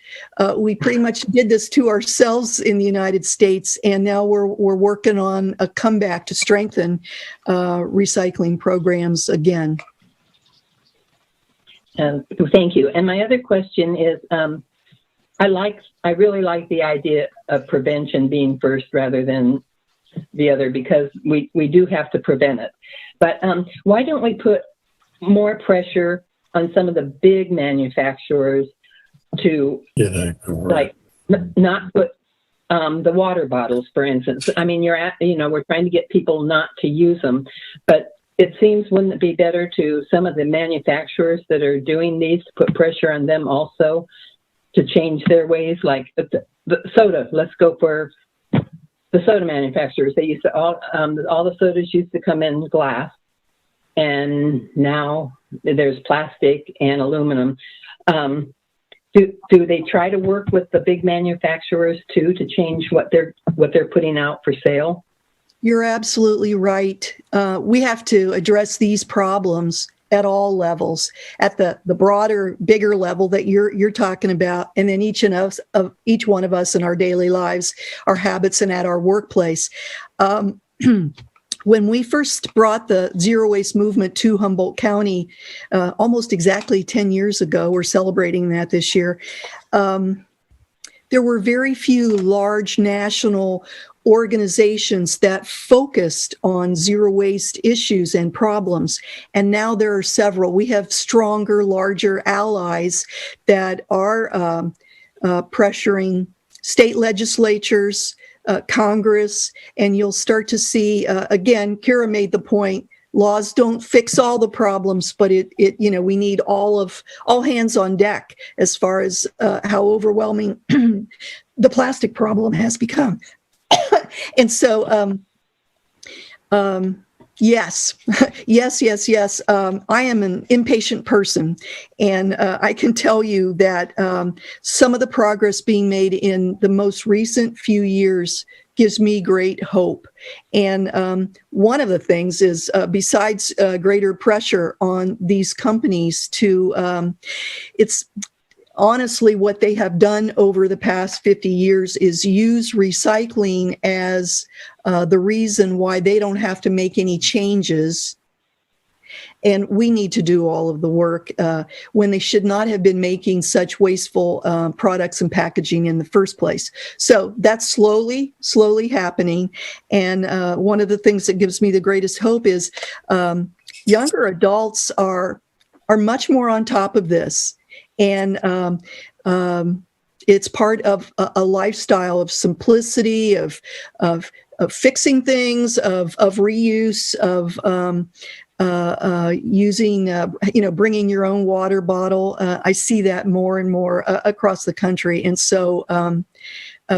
We pretty much did this to ourselves in the United States, and now we're working on a comeback to strengthen recycling programs again. Thank you. And my other question is, I really like the idea of prevention being first rather than the other, because we do have to prevent it. But why don't we put more pressure on some of the big manufacturers to not put the water bottles, for instance? I mean, we're trying to get people not to use them, but it seems, wouldn't it be better to some of the manufacturers that are doing these to put pressure on them also to change their ways? Like the soda, let's go for the soda manufacturers. They used to all the sodas used to come in glass, and now there's plastic and aluminum. Do they try to work with the big manufacturers too to change what they're putting out for sale? You're absolutely right. We have to address these problems at all levels, at the broader, bigger level that you're talking about, and then each one of us in our daily lives, our habits, and at our workplace. When we first brought the zero waste movement to Humboldt County, almost exactly 10 years ago, we're celebrating that this year, there were very few large national organizations that focused on zero waste issues and problems. And now there are several. We have stronger, larger allies that are pressuring state legislatures, Congress, and you'll start to see, again, Kira made the point, laws don't fix all the problems, but we need all hands on deck as far as how overwhelming the plastic problem has become. And so, yes. I am an impatient person, and I can tell you that some of the progress being made in the most recent few years gives me great hope. And one of the things is, besides greater pressure on these companies to, it's honestly what they have done over the past 50 years is use recycling as the reason why they don't have to make any changes. And we need to do all of the work when they should not have been making such wasteful products and packaging in the first place. So that's slowly happening. And one of the things that gives me the greatest hope is younger adults are much more on top of this. And it's part of a lifestyle of simplicity, of fixing things, of reuse, of using, bringing your own water bottle. I see that more and more across the country. And so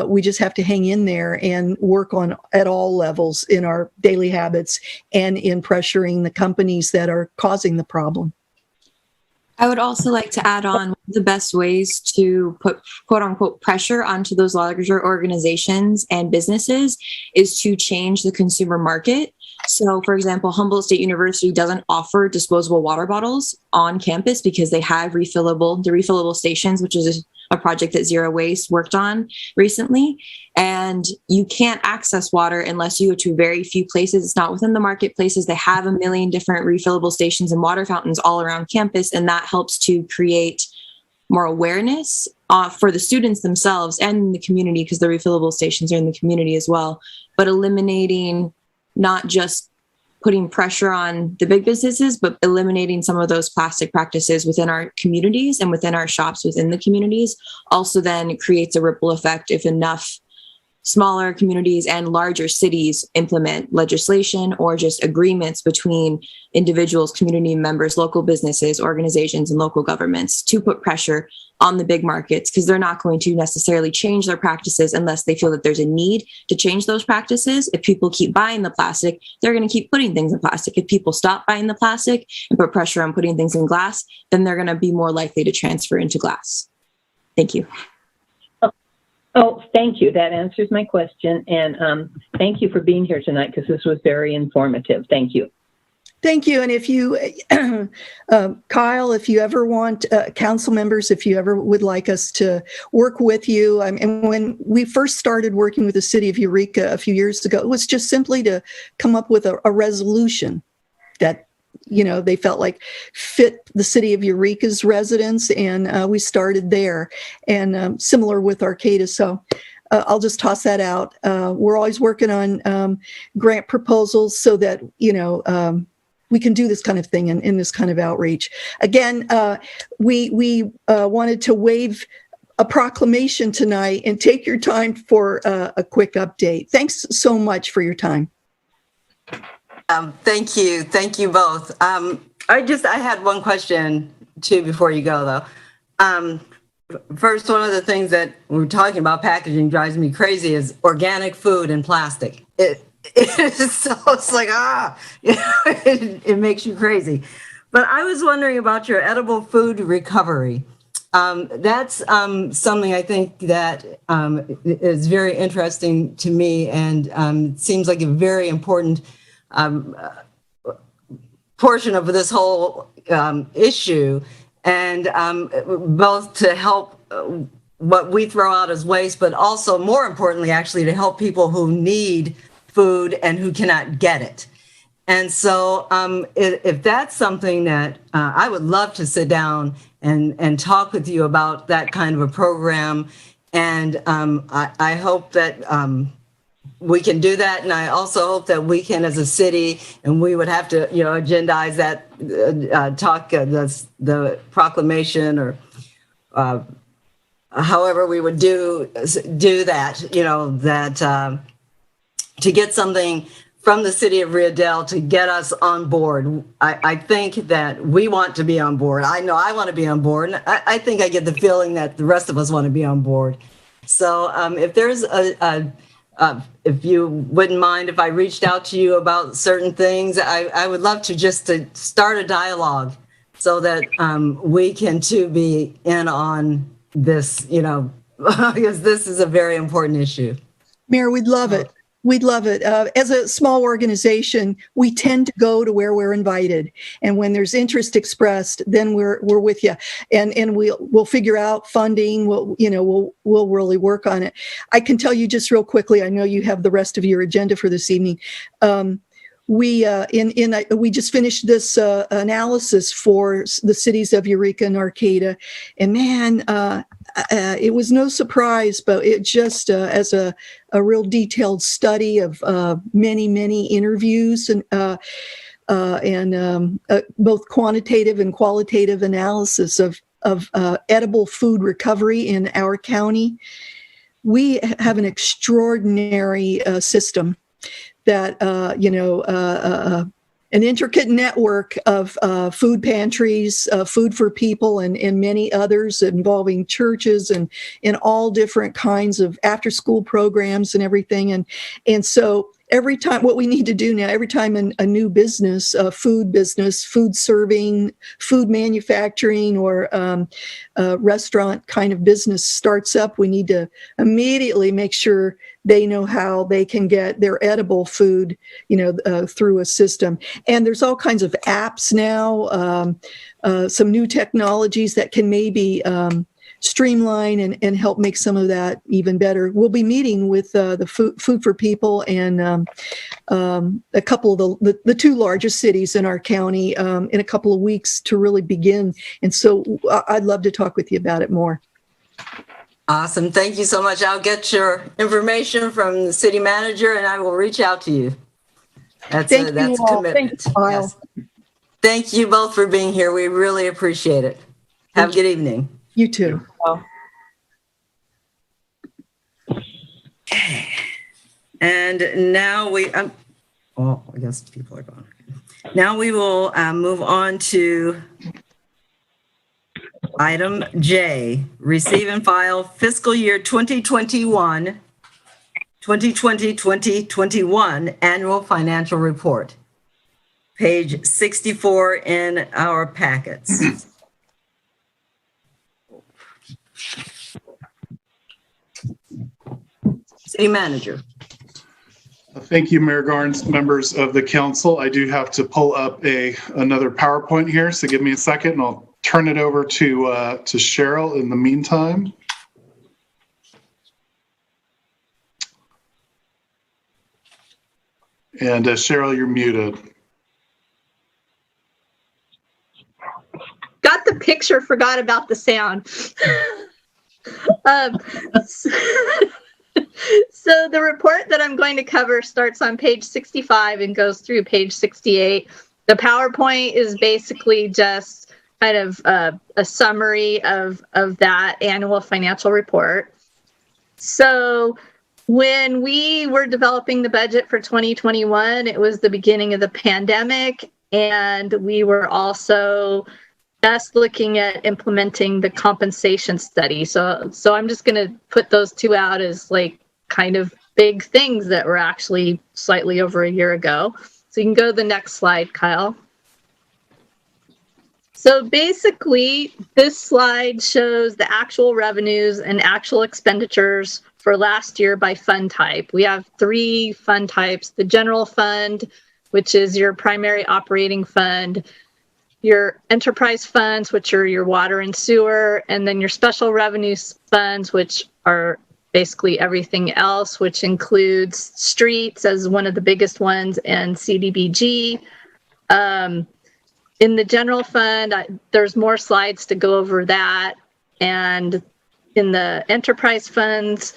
we just have to hang in there and work on at all levels in our daily habits and in pressuring the companies that are causing the problem. I would also like to add on the best ways to put quote unquote pressure onto those larger organizations and businesses is to change the consumer market. So, for example, Humboldt State University doesn't offer disposable water bottles on campus because they have refillable stations, which is a project that Zero Waste worked on recently. And you can't access water unless you go to very few places. It's not within the marketplaces. They have a million different refillable stations and water fountains all around campus. And that helps to create more awareness for the students themselves and in the community, because the refillable stations are in the community as well. but eliminating not just putting pressure on the big businesses, but eliminating some of those plastic practices within our communities and within our shops within the communities also then creates a ripple effect if enough smaller communities and larger cities implement legislation or just agreements between individuals, community members, local businesses, organizations, and local governments to put pressure on the big markets, because they're not going to necessarily change their practices unless they feel that there's a need to change those practices. If people keep buying the plastic, they're going to keep putting things in plastic. If people stop buying the plastic and put pressure on putting things in glass, then they're going to be more likely to transfer into glass. Thank you. Oh, thank you. That answers my question. And thank you for being here tonight, because this was very informative. Thank you. Thank you. And if you, Kyle, if you ever want council members, if you ever would like us to work with you, and when we first started working with the city of Eureka a few years ago, it was just simply to come up with a resolution that, you know, they felt like fit the city of Eureka's residents, and we started there, and similar with Arcata. So I'll just toss that out. We're always working on grant proposals so that, you know, we can do this kind of thing and in this kind of outreach. Again, we wanted to waive a proclamation tonight and take your time for a quick update. Thanks so much for your time. Thank you. Thank you both. I had one question too before you go though. First, one of the things that we're talking about packaging drives me crazy is organic food and plastic. It's like, it makes you crazy. But I was wondering about your edible food recovery. That's something I think that is very interesting to me, and seems like a very important portion of this whole issue, and both to help what we throw out as waste, but also more importantly, actually, to help people who need food and who cannot get it. And so if that's something that I would love to sit down and talk with you about, that kind of a program. And I hope that we can do that. And I also hope that we can, as a city, and we would have to, you know, agendize that, the proclamation, or however we would do that, you know, that to get something from the city of Rio Dell to get us on board. I think that we want to be on board. I know I want to be on board. And I think I get the feeling that the rest of us want to be on board. So if there's if you wouldn't mind if I reached out to you about certain things, I would love to just to start a dialogue so that we can too be in on this, you know, because this is a very important issue. Mayor, we'd love it. We'd love it. As a small organization, we tend to go to where we're invited, and when there's interest expressed, then we're with you, and we'll figure out funding. We'll really work on it. I can tell you just real quickly. I know you have the rest of your agenda for this evening. We just finished this analysis for the cities of Eureka and Arcata, and man, it was no surprise, but it just as a real detailed study of many interviews and both quantitative and qualitative analysis of edible food recovery in our county. We have an extraordinary system that, an intricate network of food pantries, food for people, and many others involving churches and all different kinds of after-school programs and everything. And so every time, what we need to do now, every time a new business, food serving, food manufacturing, or a restaurant kind of business starts up, we need to immediately make sure they know how they can get their edible food, through a system. And there's all kinds of apps now, some new technologies that can maybe streamline and help make some of that even better. We'll be meeting with the Food for People and a couple of the two largest cities in our county in a couple of weeks to really begin. And so I'd love to talk with you about it more. Awesome. Thank you so much. I'll get your information from the city manager and I will reach out to you. That's a commitment. Kyle. Yes. Thank you both for being here. We really appreciate it. Have a good evening. You too. Okay. And now I guess people are gone. Now we will move on to item J, receive and file fiscal year 2021 annual financial report. Page 64 in our packets. City manager. Thank you, Mayor Garnes, members of the council. I do have to pull up another PowerPoint here, so give me a second and I'll turn it over to Cheryl in the meantime. And Cheryl, you're muted. Got the picture, forgot about the sound. So the report that I'm going to cover starts on page 65 and goes through page 68. The PowerPoint is basically just kind of a summary of that annual financial report. So when we were developing the budget for 2021, it was the beginning of the pandemic, and we were also just looking at implementing the compensation study. So I'm just going to put those two out as like kind of big things that were actually slightly over a year ago. So you can go to the next slide, Kyle. So basically, this slide shows the actual revenues and actual expenditures for last year by fund type. We have 3 fund types: the general fund, which is your primary operating fund, your enterprise funds, which are your water and sewer, and then your special revenue funds, which are basically everything else, which includes streets as one of the biggest ones and CDBG. In the general fund, there's more slides to go over that. And in the enterprise funds,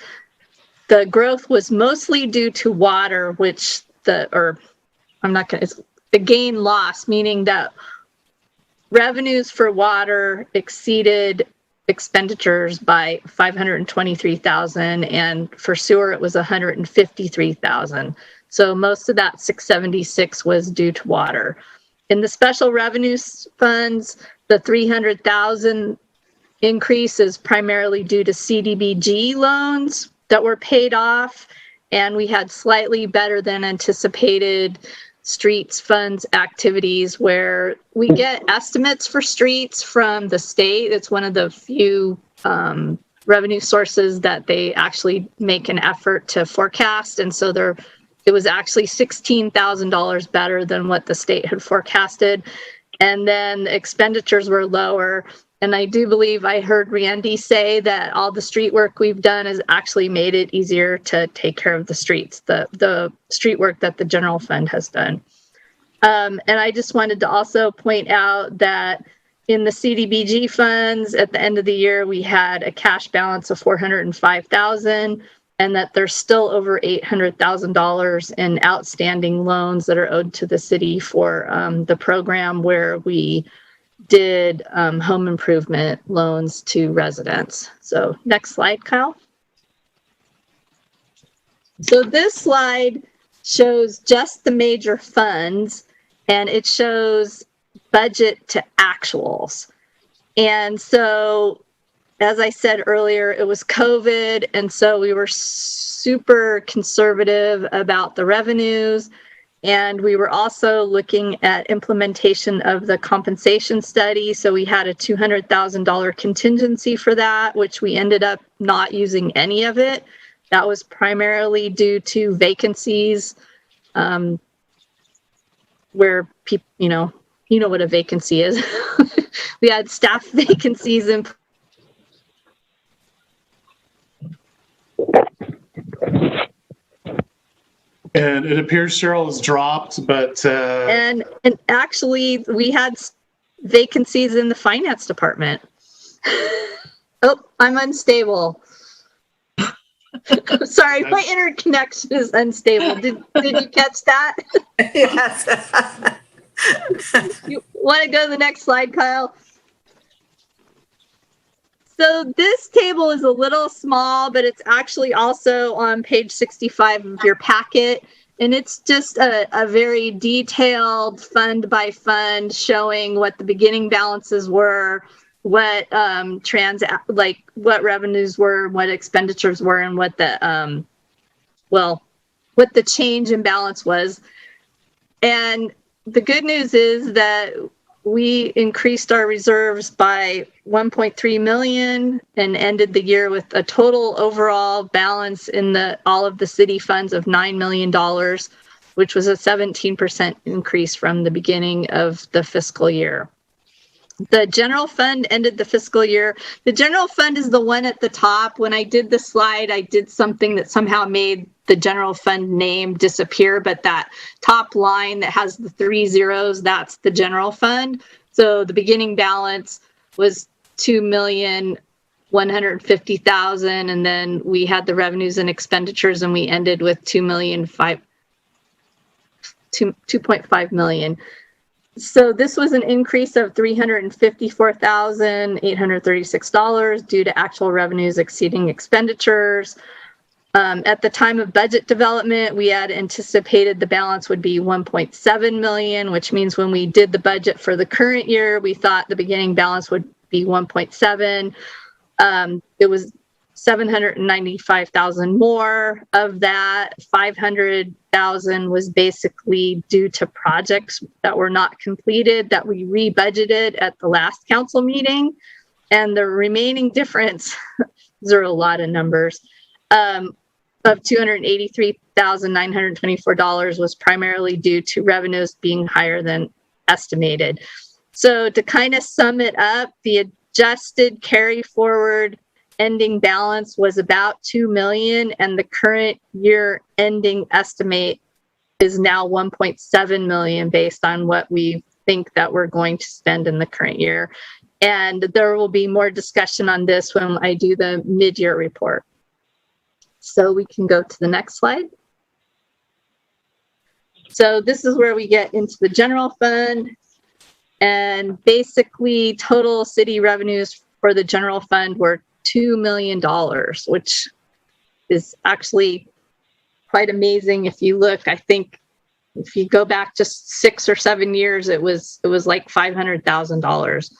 the growth was mostly due to water, which the gain loss, meaning that revenues for water exceeded expenditures by $523,000, and for sewer it was $153,000. So most of that 676 was due to water. In the special revenue funds, the $300,000 increase is primarily due to CDBG loans that were paid off, and we had slightly better than anticipated streets funds activities where we get estimates for streets from the state. It's one of the few revenue sources that they actually make an effort to forecast. And so it was actually $16,000 better than what the state had forecasted. And then the expenditures were lower. And I do believe I heard Randy say that all the street work we've done has actually made it easier to take care of the streets, the street work that the general fund has done. And I just wanted to also point out that in the CDBG funds, at the end of the year, we had a cash balance of $405,000, and that there's still over $800,000 in outstanding loans that are owed to the city for the program where we did home improvement loans to residents. So next slide, Kyle. So this slide shows just the major funds, and it shows budget to actuals. And so, as I said earlier, it was COVID, and so we were super conservative about the revenues. And we were also looking at implementation of the compensation study. So we had a $200,000 contingency for that, which we ended up not using any of it. That was primarily due to vacancies, where people, you know what a vacancy is. We had staff vacancies in. And it appears Cheryl has dropped, but and actually we had vacancies in the finance department. Oh, I'm unstable. Sorry, my interconnection is unstable. Did you catch that? Yes. You want to go to the next slide, Kyle? So this table is a little small, but it's actually also on page 65 of your packet. And it's just a very detailed fund by fund showing what the beginning balances were, what what revenues were, what expenditures were, and what the what the change in balance was. And the good news is that we increased our reserves by 1.3 million and ended the year with a total overall balance in all of the city funds of $9 million, which was a 17% increase from the beginning of the fiscal year. The general fund ended the fiscal year. The general fund is the one at the top. When I did the slide, I did something that somehow made the general fund name disappear, but that top line that has the 3 zeros, that's the general fund. So the beginning balance was $2,150,000, and then we had the revenues and expenditures, and we ended with $2.5 million. So this was an increase of $354,836 due to actual revenues exceeding expenditures. At the time of budget development, we had anticipated the balance would be 1.7 million, which means when we did the budget for the current year, we thought the beginning balance would be 1.7. It was 795,000 more. Of that, 500,000 was basically due to projects that were not completed that we rebudgeted at the last council meeting. And the remaining difference, these are a lot of numbers, of $283,924 was primarily due to revenues being higher than estimated. So to kind of sum it up, the adjusted carry forward ending balance was about 2 million, and the current year ending estimate is now 1.7 million based on what we think that we're going to spend in the current year. And there will be more discussion on this when I do the mid-year report. So we can go to the next slide. So this is where we get into the general fund, and basically total city revenues for the general fund were $2 million, which is actually quite amazing. If you look, I think if you go back just 6 or 7 years, it was like $500,000.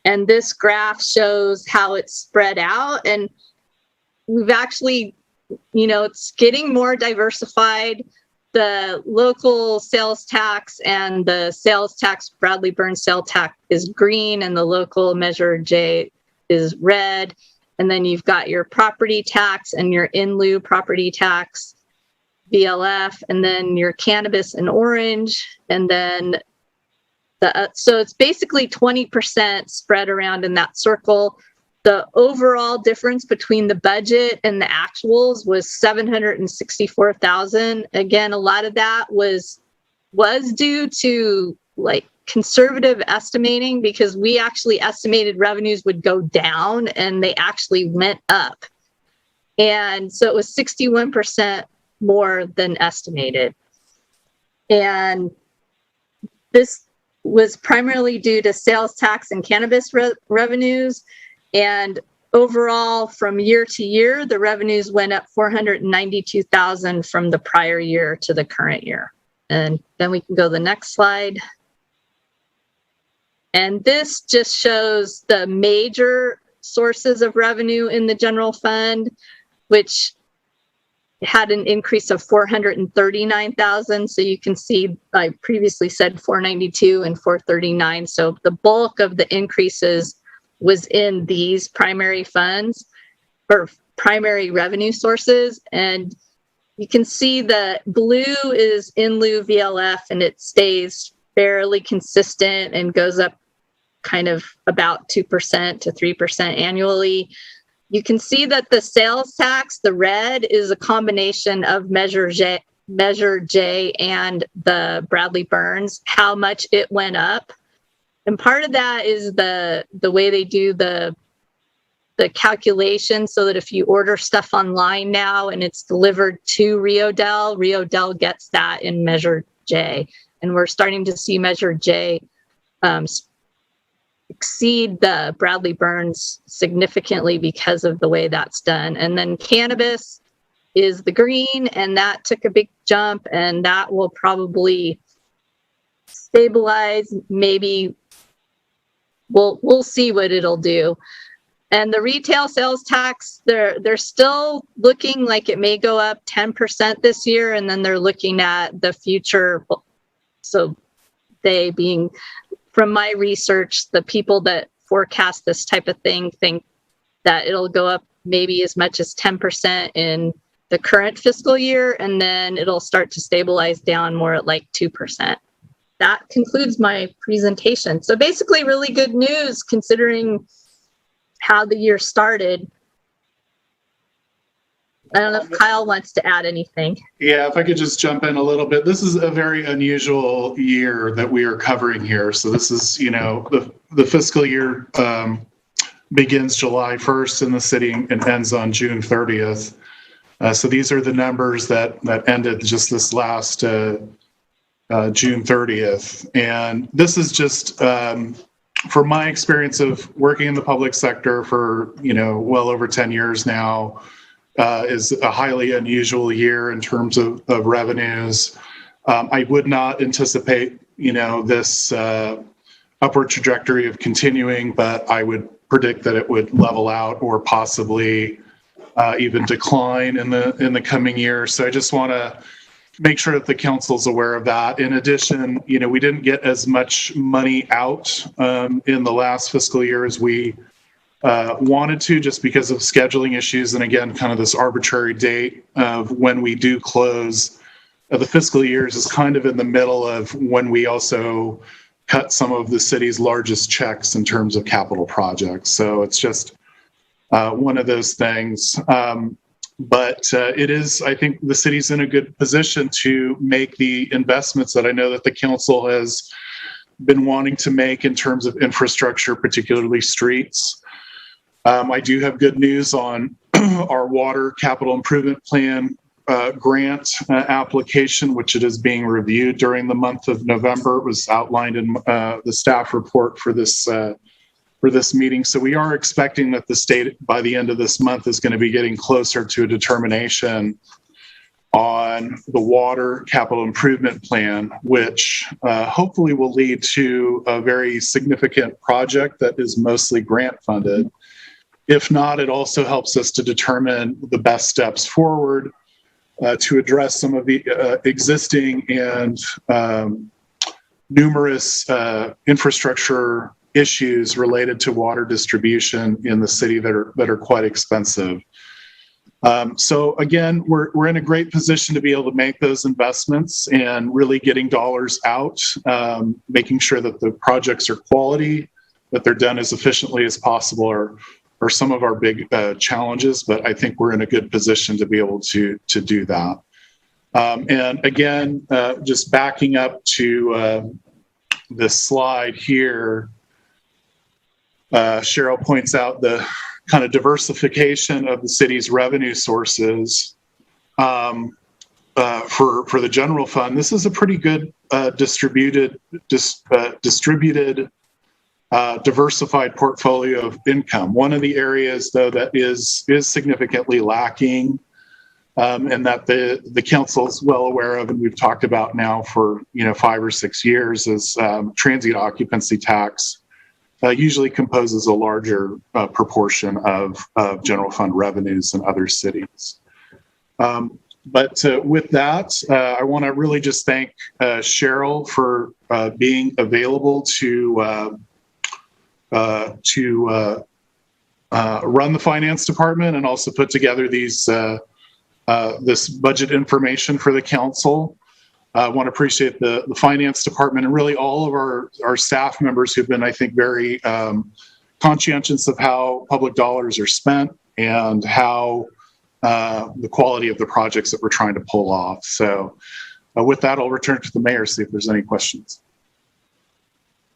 And this graph shows how it's spread out. And we've actually, it's getting more diversified. The local sales tax and the sales tax, Bradley Burns sales tax, is green, and the local Measure J is red. And then you've got your property tax and your in lieu property tax, BLF, and then your cannabis in orange. And then so it's basically 20% spread around in that circle. The overall difference between the budget and the actuals was $764,000. Again, a lot of that was due to conservative estimating, because we actually estimated revenues would go down and they actually went up. And so it was 61% more than estimated. And this was primarily due to sales tax and cannabis revenues. And overall, from year to year, the revenues went up $492,000 from the prior year to the current year. And then we can go to the next slide. And this just shows the major sources of revenue in the general fund, which had an increase of $439,000. So you can see I previously said 492 and 439. So the bulk of the increases was in these primary funds or primary revenue sources. And you can see the blue is in lieu VLF, and it stays fairly consistent and goes up kind of about 2% to 3% annually. You can see that the sales tax, the red, is a combination of Measure J and the Bradley Burns, how much it went up. And part of that is the way they do the the calculation so that if you order stuff online now and it's delivered to Rio Dell gets that in Measure J. And we're starting to see Measure J exceed the Bradley Burns significantly because of the way that's done. And then cannabis is the green, and that took a big jump, and that will probably stabilize. Maybe we'll see what it'll do. And the retail sales tax, they're still looking like it may go up 10% this year, and then they're looking at the future. So they being, from my research, the people that forecast this type of thing think that it'll go up maybe as much as 10% in the current fiscal year, and then it'll start to stabilize down more at like 2%. That concludes my presentation. So basically really good news considering how the year started. I don't know if Kyle wants to add anything. Yeah, if I could just jump in a little bit. This is a very unusual year that we are covering here. So this is, the fiscal year begins July 1st in the city and ends on June 30th. So these are the numbers that ended just this last June 30th. And this is just, from my experience of working in the public sector for, well over 10 years now, is a highly unusual year in terms of revenues. I would not anticipate, this upward trajectory of continuing, but I would predict that it would level out or possibly even decline in the coming year. So I just want to make sure that the council's aware of that. In addition, we didn't get as much money out in the last fiscal year as we wanted to, just because of scheduling issues. And again, kind of this arbitrary date of when we do close the fiscal years is kind of in the middle of when we also cut some of the city's largest checks in terms of capital projects. So it's just one of those things. But it is, I think the city's in a good position to make the investments that I know that the council has been wanting to make in terms of infrastructure, particularly streets. I do have good news on our water capital improvement plan grant application, which it is being reviewed during the month of November. It was outlined in the staff report for this meeting. So we are expecting that the state by the end of this month is going to be getting closer to a determination on the water capital improvement plan, which hopefully will lead to a very significant project that is mostly grant funded. If not, it also helps us to determine the best steps forward to address some of the existing and numerous infrastructure issues related to water distribution in the city that are quite expensive. So again, we're in a great position to be able to make those investments and really getting dollars out, making sure that the projects are quality, that they're done as efficiently as possible, or some of our big challenges. But I think we're in a good position to be able to do that. And again, just backing up to this slide here, Cheryl points out the kind of diversification of the city's revenue sources for the general fund. This is a pretty good distributed, diversified portfolio of income. One of the areas, though, that is significantly lacking, and that the council is well aware of, and we've talked about now for 5 or 6 years, is transient occupancy tax. Usually composes a larger proportion of general fund revenues than other cities. But with that, I want to really just thank Cheryl for being available to run the finance department and also put together these this budget information for the council. I want to appreciate the finance department and really all of our staff members who've been, I think, very conscientious of how public dollars are spent and how the quality of the projects that we're trying to pull off. So with that, I'll return to the mayor, see if there's any questions.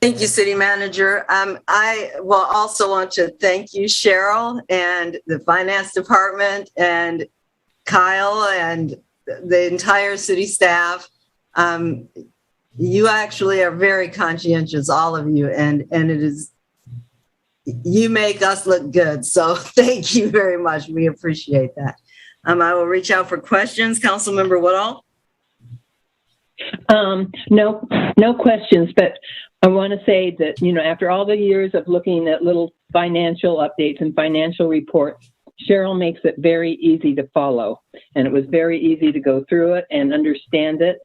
Thank you, City Manager. I will also want to thank you, Cheryl, and the Finance Department, and Kyle, and the entire city staff. You actually are very conscientious, all of you, and it is, you make us look good. So thank you very much. We appreciate that. I will reach out for questions. Councilmember Woodall? No questions, but I want to say that, after all the years of looking at little financial updates and financial reports, Cheryl makes it very easy to follow. And it was very easy to go through it and understand it.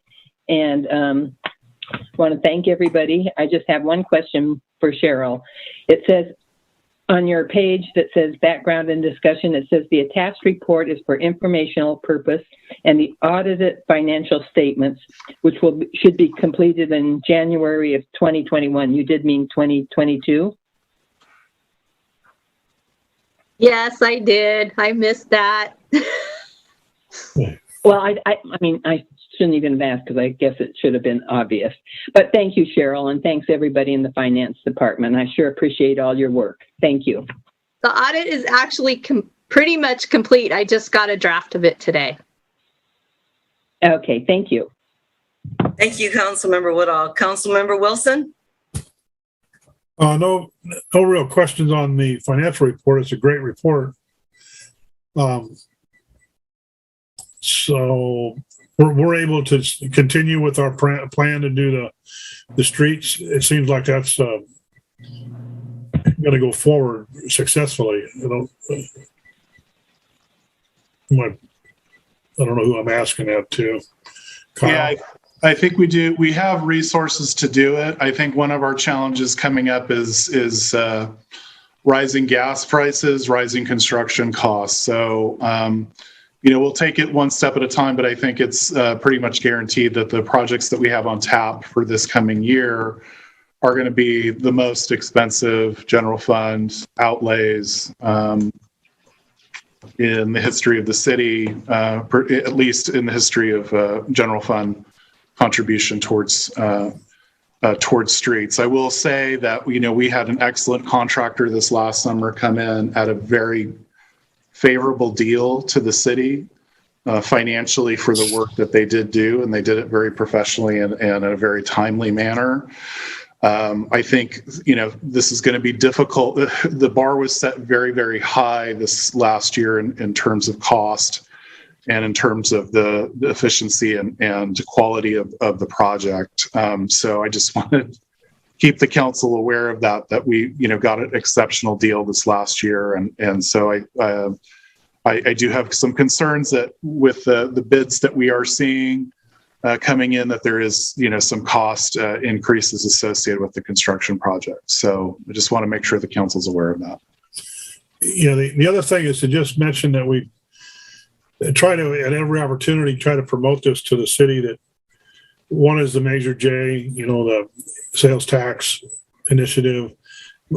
And I want to thank everybody. I just have one question for Cheryl. It says on your page that says background and discussion, it says the attached report is for informational purpose and the audited financial statements, which should be completed in January of 2021. You did mean 2022? Yes, I did. I missed that. Well, I mean, I shouldn't even have asked because I guess it should have been obvious. But thank you, Cheryl, and thanks everybody in the finance department. I sure appreciate all your work. Thank you. The audit is actually pretty much complete. I just got a draft of it today. Okay, thank you. Thank you, Councilmember Woodall. Councilmember Wilson? No real questions on the financial report. It's a great report. So we're able to continue with our plan to do the streets. It seems like that's going to go forward successfully. I don't know who I'm asking that to. Kyle? Yeah, I think we do. We have resources to do it. I think one of our challenges coming up is rising gas prices, rising construction costs. So, we'll take it one step at a time, but I think it's pretty much guaranteed that the projects that we have on tap for this coming year are going to be the most expensive general fund outlays in the history of the city, at least in the history of general fund contribution towards streets. I will say that, we had an excellent contractor this last summer come in at a very favorable deal to the city financially for the work that they did do, and they did it very professionally and in a very timely manner. I think, this is going to be difficult. The bar was set very, very high this last year in terms of cost and in terms of the efficiency and quality of the project. So I just want to keep the council aware of that we, got an exceptional deal this last year. And so I do have some concerns that with the bids that we are seeing coming in, that there is, some cost increases associated with the construction project. So I just want to make sure the council's aware of that. The other thing is to just mention that we try to, at every opportunity, try to promote this to the city, that one is the Measure J, the sales tax initiative,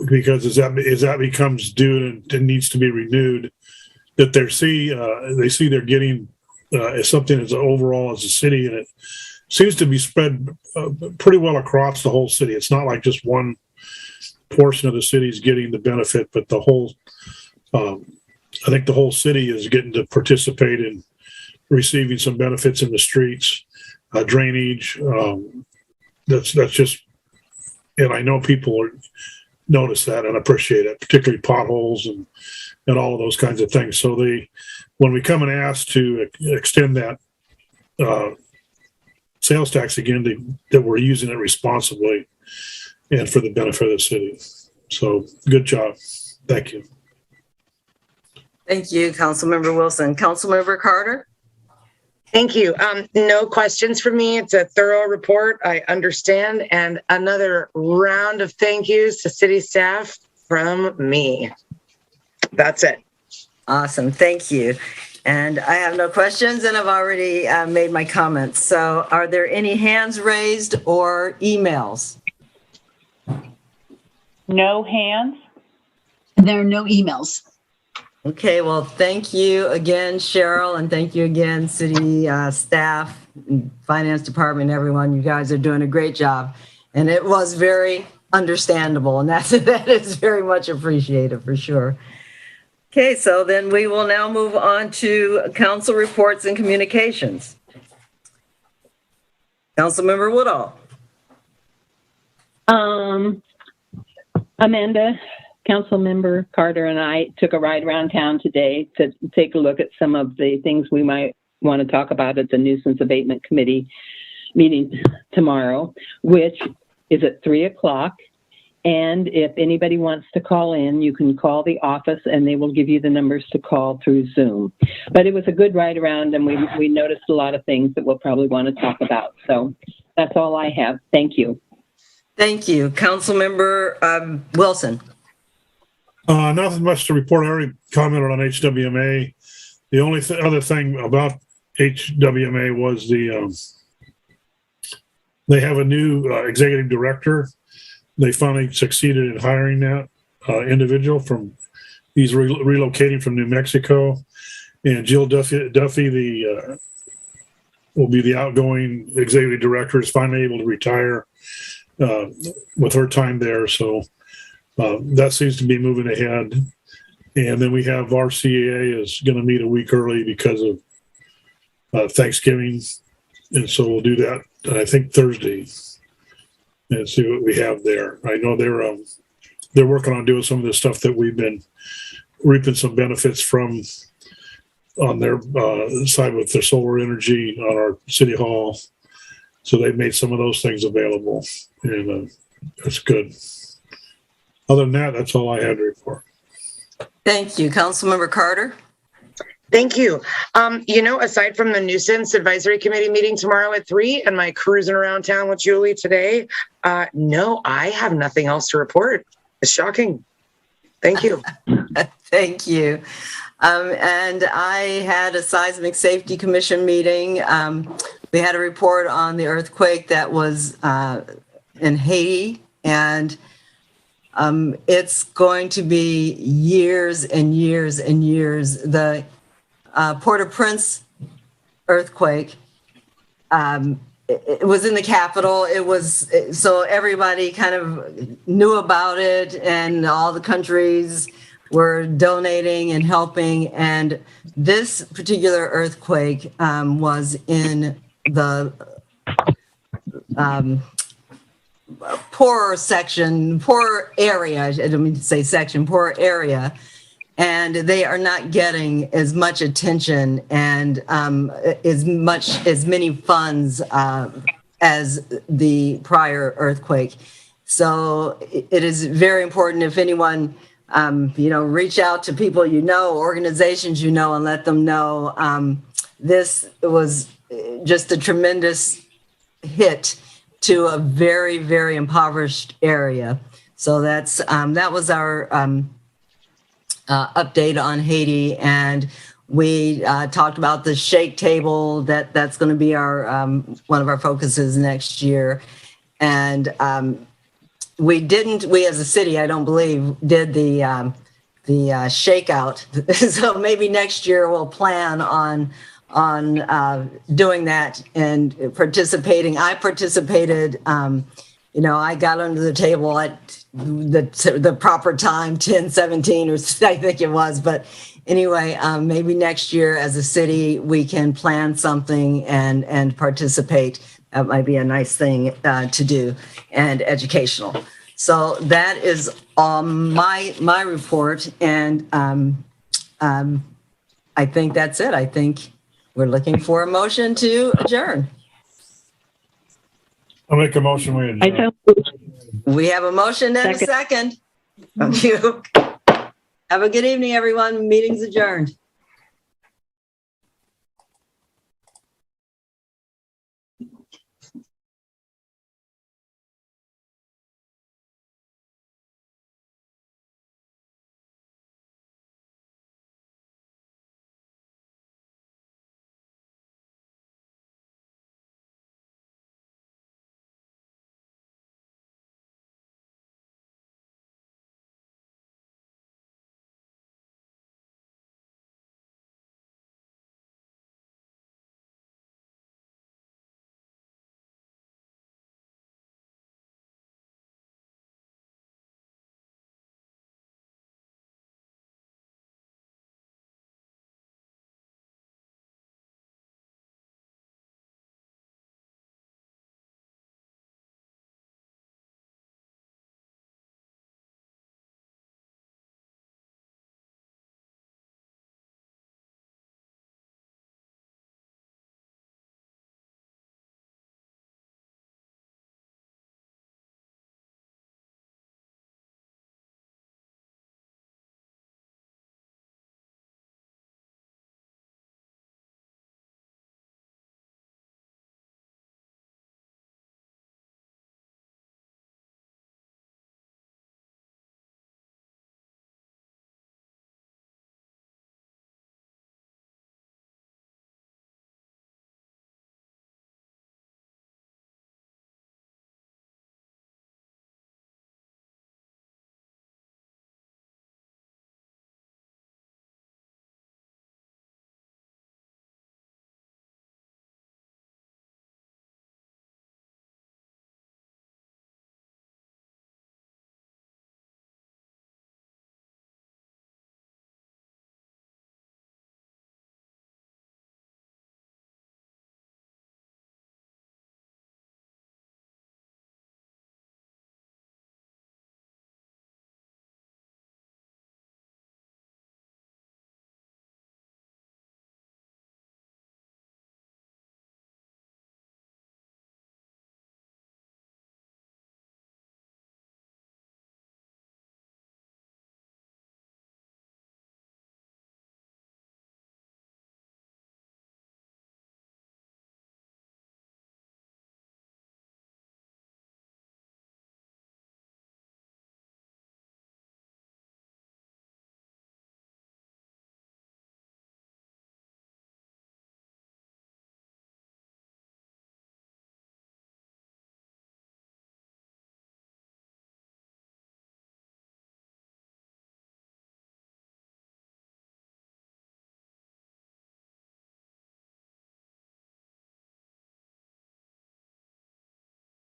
because as that becomes due and needs to be renewed, that they see they're getting something as overall as a city, and it seems to be spread pretty well across the whole city. It's not like just one portion of the city is getting the benefit, but the whole, I think the whole city is getting to participate in receiving some benefits in the streets, drainage. That's just, and I know people notice that and appreciate it, particularly potholes and all of those kinds of things. So when we come and ask to extend that sales tax again, that we're using it responsibly and for the benefit of the city. So good job. Thank you. Thank you, Councilmember Wilson. Councilmember Carter? Thank you. No questions for me. It's a thorough report. I understand. And another round of thank yous to city staff from me. That's it. Awesome. Thank you. And I have no questions, and I've already made my comments. So are there any hands raised or emails? No hands. There are no emails. Okay, well, thank you again, Cheryl, and thank you again, city staff, finance department, everyone. You guys are doing a great job. And it was very understandable, and that is very much appreciated for sure. Okay, so then we will now move on to council reports and communications. Councilmember Woodall. Amanda, Councilmember Carter, and I took a ride around town today to take a look at some of the things we might want to talk about at the Nuisance Abatement Committee meeting tomorrow, which is at 3:00. And if anybody wants to call in, you can call the office and they will give you the numbers to call through Zoom. But it was a good ride around, and we noticed a lot of things that we'll probably want to talk about. So that's all I have. Thank you. Thank you. Councilmember Wilson. Nothing much to report. I already commented on HWMA. The only other thing about HWMA was they have a new executive director. They finally succeeded in hiring that individual he's relocating from New Mexico. And Jill Duffy will be the outgoing executive director, is finally able to retire with her time there. So that seems to be moving ahead. And then we have RCA is going to meet a week early because of Thanksgiving. And so we'll do that, I think, Thursday, and see what we have there. I know they're working on doing some of the stuff that we've been reaping some benefits from on their side with their solar energy on our city hall. So they've made some of those things available, and that's good. Other than that, that's all I had to report. Thank you. Councilmember Carter. Thank you. Aside from the Nuisance Advisory Committee meeting tomorrow at 3 and my cruising around town with Julie today, no, I have nothing else to report. It's shocking. Thank you. Thank you. And I had a Seismic Safety Commission meeting. We had a report on the earthquake that was in Haiti, and it's going to be years and years and years. The Port-au-Prince earthquake, it was in the capital. It was, so everybody kind of knew about it, and all the countries were donating and helping. And this particular earthquake was in the poor area. I don't mean to say section, poor area. And they are not getting as much attention and as many funds as the prior earthquake. So it is very important, if anyone, reach out to people organizations and let them know. This was just a tremendous hit to a very, very impoverished area. So that was our update on Haiti, and we talked about the shake table that's going to be our one of our focuses next year. And we as a city, I don't believe, did the shakeout. So maybe next year we'll plan on doing that and participating. I participated. I got under the table at the proper time, 10:17, or I think it was. But anyway, maybe next year as a city we can plan something and participate. That might be a nice thing to do, and educational. So that is my report, and I think that's it. I think we're looking for a motion to adjourn. I'll make a motion. We adjourn. We have a motion and a second. Thank you. Have a good evening, everyone. Meeting's adjourned.